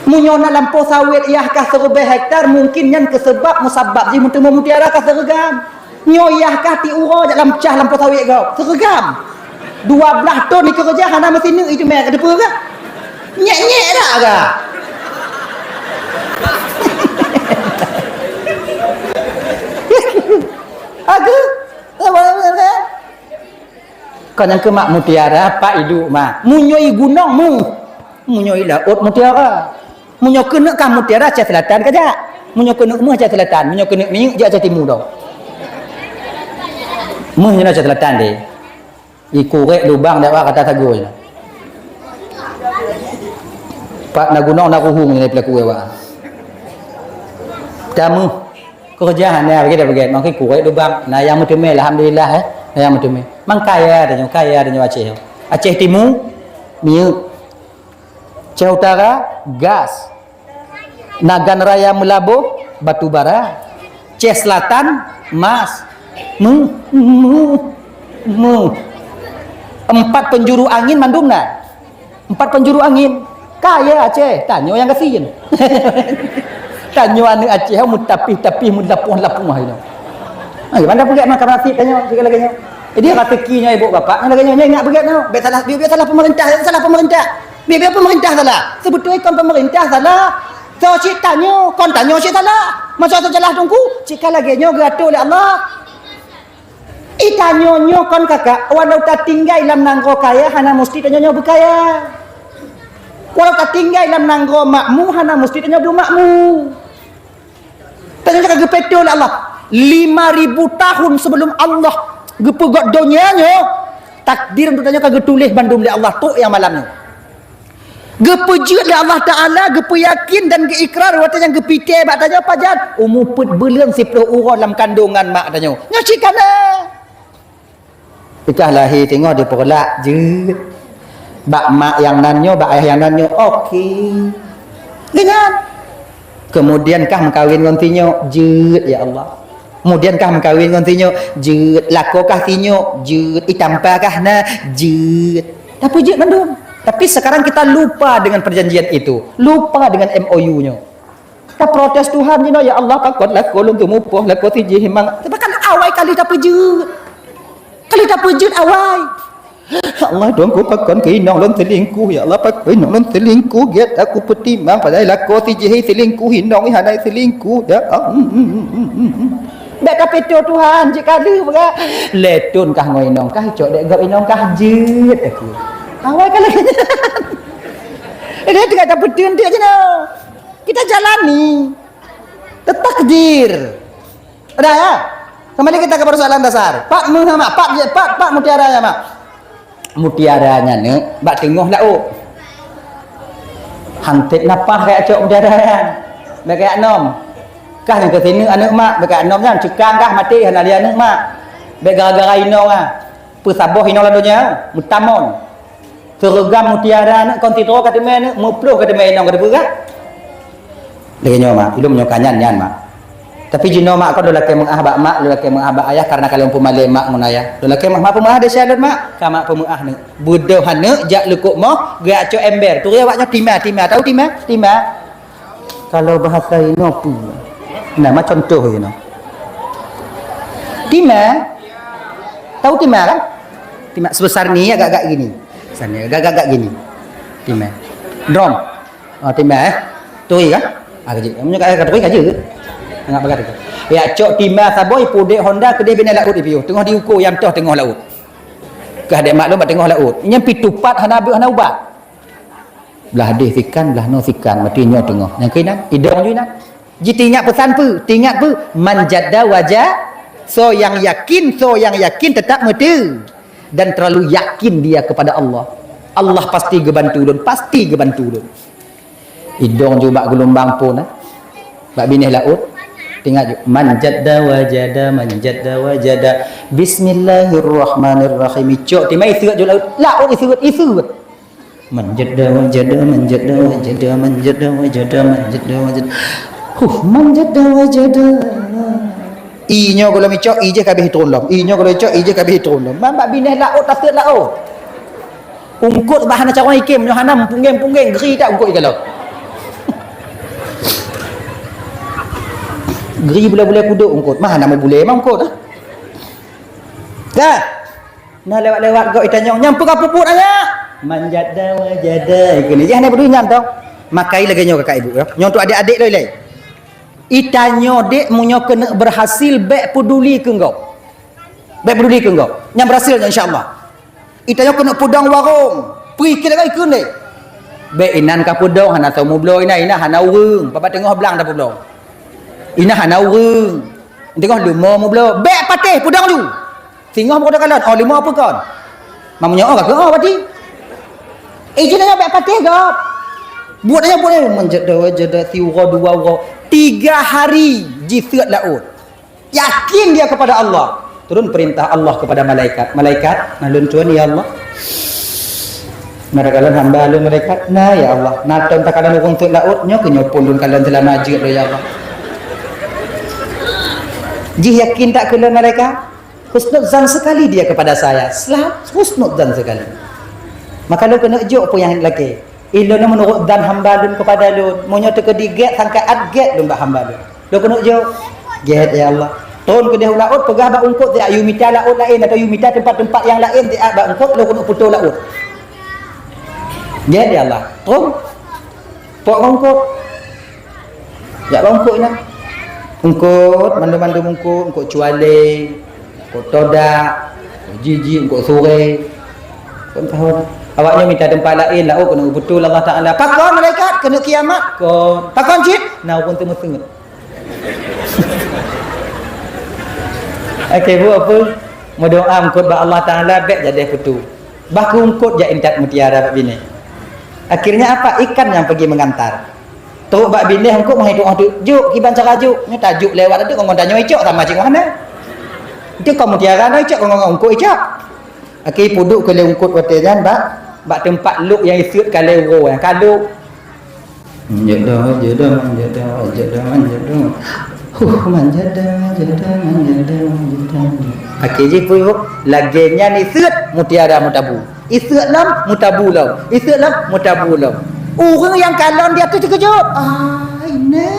Munyona lampau sawit iah kah 1000 hektar mungkin yang ke sebab musabab ji muntah mutiara kah seragam. Nyo iah kah ti uro dalam cah lampau sawit kau. Seragam. 12 ton ni kerja hana mesin ni itu mek depa ke? Nyek-nyek dah ke? Aku kau yang ke mak mutiara pak hidup mak munyoi gunung munyoi laut mutiara munyo kena kah mutiara Aceh Selatan kaja munyo kena mu Aceh Selatan munyo kena ni je Aceh Timur dah mu ni Aceh Selatan deh ikurek lubang dak kata tagul pak na gunung na kuhung ni pelaku wa tamu kerjaan dia begitu makin kurek lubang nah yang muteme alhamdulillah yang muteme mang kaya dan Aceh Timur miu Aceh Utara gas Nagan Raya Melabuh batu bara Aceh Selatan emas empat penjuru angin mandumna 4 penjuru angin kaya Aceh tanyo yang kasihin tanyo anu Aceh mutapih mulapuh-lapuh itu. Ai bandar pergi makan nasi tanyo segala-galanya. Jadi rezekinya ibu bapa laganya ingat begitu no. Biar salah pemerintah, Biar pemerintah salah. Sebetulnya kon pemerintah salah. So cik tanyo, kon tanyo cik salah. Masa salah tungku, cik laganya gato oleh Allah. Itanyo kon kakak, walau tak tinggal dalam nangro kaya hana mesti tanyo berkaya. Walau tak tinggal dalam nangro makmu hana mesti tanyo makmu. Tanyo kakak gepeto oleh Allah. 5000 tahun sebelum Allah gepegot dunianya takdir untuk tanya kagak tulis bandung oleh Allah tu yang malamnya Gepujut lah Allah Ta'ala, gepu yakin dan geikrar waktu yang gepite mak tanya apa jan? Umuput belum 10 orang dalam kandungan mak tanya. Nyaci kana. Ikah lahir tengok dia perlak je. Bak mak yang nanyo, bak ayah yang nanyo. Okey. Dengan. Kemudian kah mengkawin dengan tinyo? Jut ya Allah. Kemudian kah mengkawin dengan tinyo? Jut. Lakokah tinyo? Jut. Itampakah na? Jut. Dah pujut mandum. Tapi sekarang kita lupa dengan perjanjian itu. Lupa dengan MOU-nya. Kita protes Tuhan, ya Allah, takut lakon untuk mupoh, lakon tijih himang. Tapi kan awal kali tak pujut. Kali tak pujut awal. Ya Allah, dong ku pakon kinong lon selingkuh. Ya Allah, pakon kinong lon selingkuh. Giat aku petimang padahal lakon tijih selingkuh hinong hanai selingkuh. Ya Bek kapito Tuhan, jika lu berat. Letun kah ngoinong kah cok dek gap inong kah jit aku. Awal kali dia tidak dapat dia je no. Kita jalani. Takdir. Ada ya? Kembali kita ke persoalan dasar. Pak Muhammad, Pak mutiaranya mak. Mutiaranya ne, bak tengok lah oh. Hantik napah kayak cok mutiaranya. Bak kayak nom. Kah yang ke sini anak mak, bak kayak nom kan cekang kah mati hana dia anak mak. Bak gara-gara inong ah. Pesaboh inong lalunya, mutamon. Seragam mutiara nak kontitro kata mana mupluh kata mana kata berat lagi nyoma ilmu nyokanyan nyan mak tapi jino mak kau dolake mengah bak mak dolake mengah bak ayah karena kalian pemale mak mun ayah dolake mah pemah de syarat mak ka mak pemah ne budo hane jak lekuk moh gerak cok ember tu dia waknya timah tahu timah kalau bahasa ino pu nama contoh ino timah tahu timah kan timah sebesar ni agak-agak gini sana agak-agak gini timah drum timah tui kan kerja punya kat tui kerja enggak bagat itu ya cok timah saboy pudek Honda kedai bina laut ipiu tengah diukur yang toh tengah laut ke hadek maklum bat tengah laut nyampi tupat hana ubat belah hadis ikan belah no ikan mati nyo tengah yang kena idong juna ji tingat pesan pu tingat pu manjadda wajah so yang yakin tetap mati dan terlalu yakin dia kepada Allah. Allah pasti gebantu dun, pasti gebantu dun. Idong juga gelombang pun bak binih laut. Tengok je manjadda wajada bismillahirrahmanirrahim. Cok timai sirat je laut isu. Manjadda wajada. Manjadda wajada. Inya kalau micok ije kabeh turun. Inya kalau micok ije kabeh turun. Mambak bineh laut tasir laut. Ungkut bahan cara ikim nyo hanam punggeng geri tak ungkut kalau. Geri bula-bula kuduk ungkut. Mah nama bule mah ungkut ah. Dah. Nah lewat-lewat kau itanya nyampur apa puput aya. Manjada wajada. Ikini jangan perlu nyam tau. Makai lagi nyo kakak ibu ya. Nyo untuk adik-adik loi. Itanyo dek munyo kena berhasil baik peduli ke engkau. Yang berhasil insya-Allah. Itanyo kena pudang warung. Pergi kira kai kun dek. Baik inan ka pudang hana tau mu blow ina hana urung. Papa tengah belang dah blow. Ina hana urung. Tengah lima mu blow. Baik patih pudang tu. Singoh mu kalan. Oh lima apa kon? Mamunyo oh ka pati. Jenanya baik patih gap. Buat manjada wajada tiura dua ura 3 hari jisiat laut yakin dia kepada Allah turun perintah Allah kepada malaikat malun tuan ya Allah mereka hamba lu malaikat nah ya Allah naton takalan urung tu laut nyo kenyopun dun kalian telah majid ya Allah jih yakin tak kena malaikat husnudzan sekali dia kepada saya husnudzan sekali maka lu kena jok apa yang laki ilmu menurut dan hamba lun kepada lun munyo tekediget sangka adget lun bak hamba lun lu kena jauh get ya Allah turun ke dia laut pegah bak ungkut dia yumita laut lain atau yumita tempat-tempat yang lain dia bak ungkut lu kena putus laut get ya Allah turun pok ungkut jak ungkut nah ungkut mandu-mandu ungkut cuale ungkut todak jiji ungkut sore pun tahun awaknya minta tempat lain lah kena betul Allah Taala pakon malaikat kena kiamat kon pakon cip nah pun tengah-tengah okey bu apa mau doa ungkut ba Allah Taala baik jadi betul baku ungkut ja intat mutiara bini Akhirnya apa? Ikan yang pergi mengantar. Teruk bak bilih engkau menghitung juk kiban cara juk. Ni tajuk lewat tu kau tanya icok sama cik mana. Itu kau mutiara no icok kau engkau icok. Akhir puduk ke leungkut watejan bak tempat luk yang isiut kalero yang kaluk. Jodoh akhirnya pun laginya ni isiut mutiara mutabu. Isiut lam mutabu lam. Isiut lam mutabu lam. Orang yang kalon dia tu terkejut. Ini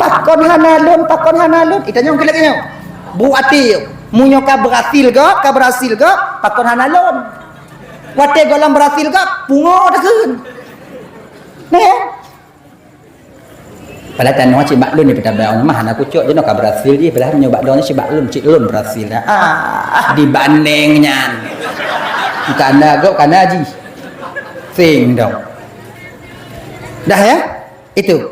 pakon hanalun. Itanya orang lagi nyo. Buati munyo ka berhasil ke? Pakon hanalun. Wate golam berhasil ke? Pungo takun. Nah. Pada tanah cik baklun ni petabang mah nak kucuk je nak berhasil je belah nyo baklun cik baklun cik lun berhasil dah. Dibandingnya. Kana go kana ji. Sing dong. Dah ya? Itu.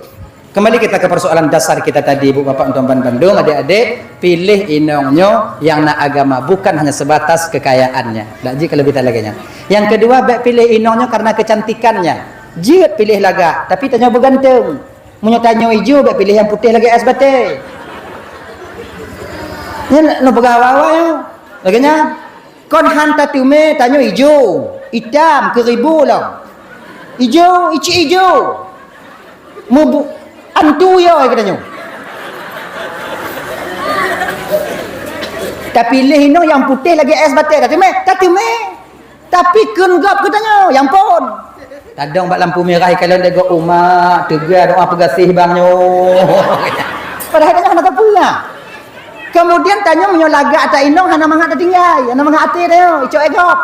Kembali kita ke persoalan dasar kita tadi, Bu Bapak Tuan Bandung, adik-adik, pilih inongnya yang nak agama, bukan hanya sebatas kekayaannya. Dak jika lebih talaginya. Yang kedua, baik pilih inongnya karena kecantikannya. Jika pilih laga, tapi tanya bergantung. Munyo tanya hijau, baik pilih yang putih lagi es bate. Ni no begawa yo. Laginya kon hantar tume tanya hijau. Hitam keribu lah. Hijau, ici hijau. Mubu antu ya katanya. Tapi pilih ino yang putih lagi es bate tadi me. Tapi kenggap katanya yang pon. Tadang bak lampu merah kalau dia go umat tegar doa pegasih bangnyo. Padahal dia nak punya. Kemudian tanya menyo laga ata inong hana mangat tinggal, hana mangat ate dia, icok egop.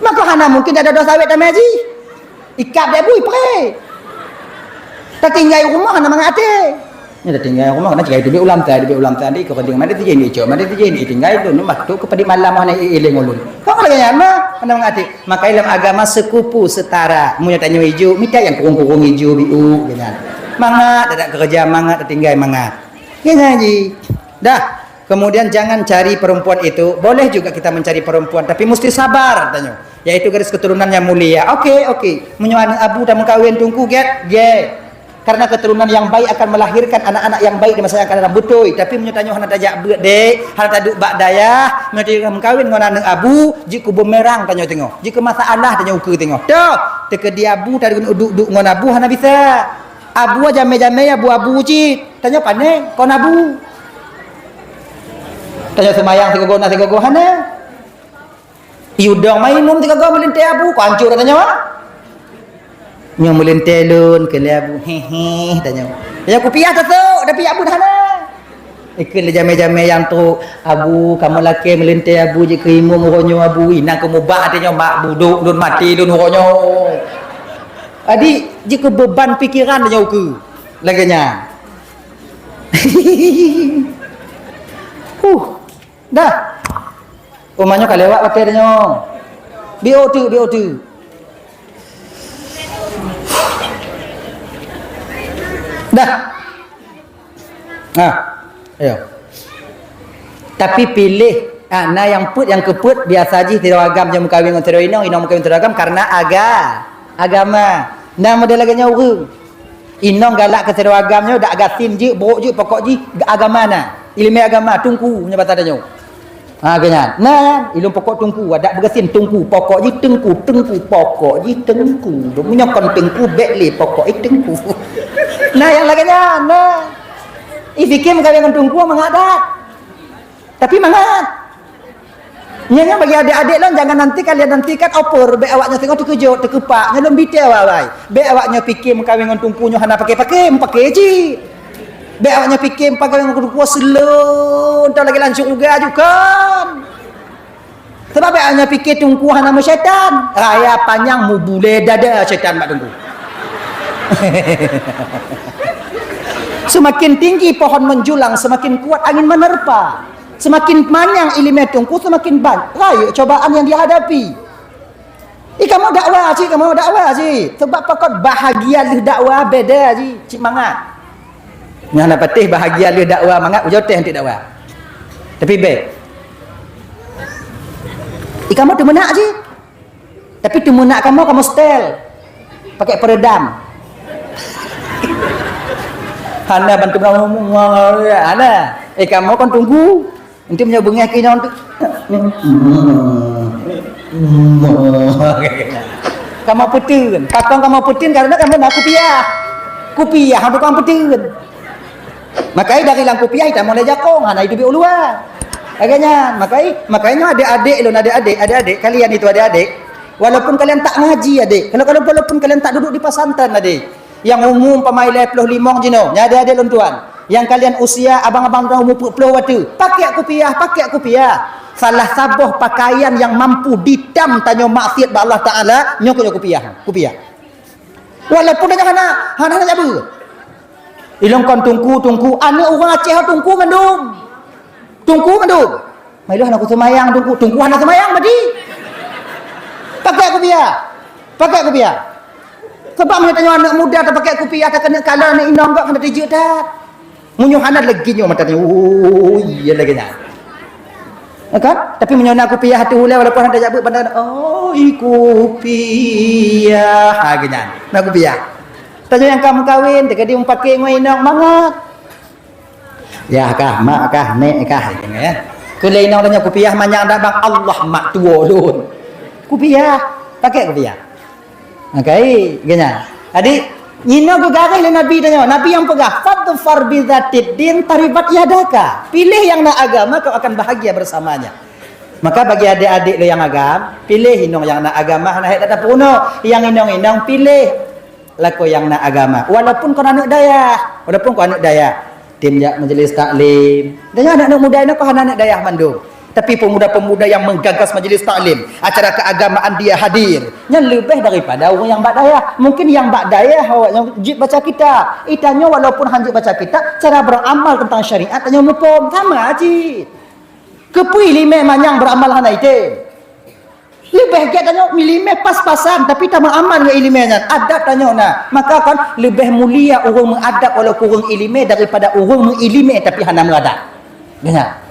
Maka hana mungkin ada dosa awet tamai haji. Ikap dia bui pre. Tak tinggal rumah hana mangate. Ni dah tinggal rumah kena cerai tu dia ulam tadi ke pending mana tu je mak tinggal tu nak tu ke padi malam hana iling ulun. Kau lagi nyama hana mangate. Maka dalam agama sekupu setara. Munya tanya hijau, minta yang kurung-kurung hijau biu ganyan. Mangat ada kerja mangat tinggal mangat. Ganyan haji. Dah. Kemudian jangan cari perempuan itu. Boleh juga kita mencari perempuan tapi mesti sabar tanya. Yaitu garis keturunan yang mulia. Okey. Menyuani abu dan mengkawin tungku get. Karena keturunan yang baik akan melahirkan anak-anak yang baik di masa yang akan datang betul. Tapi menyutanya hana tajak beut dek, hana taduk bak dayah, menyutanya mengkawin dengan anak abu, jika bumerang tanya tengok. Jika masalah tanya ukur tengok. Dah, teka dia abu tadi duduk dengan abu hana bisa. Abu jame-jame abu-abu cik. Tanya pane kon abu. Tanya semayang 3 go hana. Iudang main mum 3 go melintai abu, kau hancur tanya wah. Nyo melintai lun ke abu hehe tanya. Ya aku piah tu tapi abu dah hana. Ikut jame-jame yang tu abu kamu laki melintai abu je kerimu muronyo abu inang kamu bak tanya mak buduk lun mati lun muronyo. Adi jika beban pikiran tanya aku laganya. Dah. Umanya kalau lewat pakai tanya. BO2. Dah. Ayo. Tapi pilih nah yang keput biasa aja teragam jam kawin dengan teroinong kawin teragam karena agama. Nama dia lagi orang. Inong galak ke teragamnya dak gasin je buruk je pokok je agama nah. Ilmu agama tungku punya bata tanya. Ganyan. Nah, ilmu pokok tungku ada bergesin tungku pokok je tengku pokok je tengku. Dia punya kon tengku bekle pokok tengku. Nah yang laganya nah. Ifikim kawin dengan tungku mengadat. Tapi mangat. Nyanya bagi adik-adik lah jangan nanti kalian nantikan opor be awaknya tengok terkejut terkepak nyelum bitel wai. Be awaknya fikir kawin dengan tungkunya hana pakai je. Be awaknya fikir pakai dengan tungku selon entah lagi langsung juga kan. Sebab be awaknya fikir tungku hana syaitan. Raya panjang mu bule dada syaitan mak tungku. Semakin tinggi pohon menjulang semakin kuat angin menerpa. Semakin panjang ilmu tungku semakin banyak cobaan yang dihadapi. Kamu dakwah cik. Sebab pokok bahagia le dakwah beda cik mangat. Yang nak patih bahagia le dakwah mangat ujoteh nanti dakwah. Tapi baik. Kamu tu menak cik. Tapi tumunak kamu setel. Pakai peredam. Hana bantu ngomong. Hana, kamu kan tunggu. Nanti punya bunga kini untuk kamu putin. Kakang kamu putin karena kamu nak kupiah. Kupiah untuk kamu putin. Makanya dari lang kupiah kita mulai jakong. Hana itu biuluan. Agaknya, makanya adik-adik kalian itu adik-adik, walaupun kalian tak ngaji adik, kalau walaupun kalian tak duduk di pesantren adik, yang umum pemain 25 jino, ada adik lontuan, yang kalian usia abang-abang dah umur 40 waktu, pakai kupiah. Salah sabuh pakaian yang mampu ditam tanya maksiat ba Allah Taala, nyok kupiah. Walaupun hana jabu. Ilong kon tungku, anak orang Aceh tungku mandum. Mailah aku semayang tungku anak semayang tadi. Pakai kopiah. Sebab mana tanya anak muda tak pakai kopiah tak kena kala ni inang gak kena dijut dah. Munyo anak lagi nyo mata ni. Oh iya lagi nya. Kan? Tapi munyo nak kopiah hati hulai walaupun ada jabut bandar. Oh kopiah. Ha genya. Nak kopiah. Tanya yang kamu kawin dekat dia pakai ngoi inang mangat. Ya kah, mak kah, nek kah ya. Kelainau tanya kupiah manyang dak bang Allah mak tua lun. Kupiah, pakai kupiah. Okey, genya. Adik, nyino gegarah le Nabi tanya, Nabi yang pegah fadfar bi dzatid din taribat yadaka. Pilih yang nak agama kau akan bahagia bersamanya. Maka bagi adik-adik lo yang agama, pilih inong yang nak agama, nak tak puno, yang inong pilih laku yang nak agama. Walaupun kau anak daya. Tim majlis taklim. Dan anak-anak muda ini kau anak dayah Bandung. Tapi pemuda-pemuda yang menggagas majlis taklim, acara keagamaan dia hadir. Yang lebih daripada orang yang bak dayah. Mungkin yang bak dayah awak yang jib baca kita. Itanya walaupun hanjib baca kita, cara beramal tentang syariat tanya mupom sama aja. Kepui lima manyang beramal hana itu. Lebih gak tanya milime pas-pasan tapi tak aman dengan ilmiahnya. Adab tanya nah. Maka kan lebih mulia orang mengadab walaupun orang ilmi daripada orang mengilmi tapi hana mengadab. Dengar.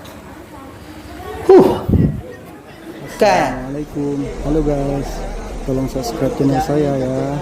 Kan. Assalamualaikum. Halo guys. Tolong subscribe channel saya ya.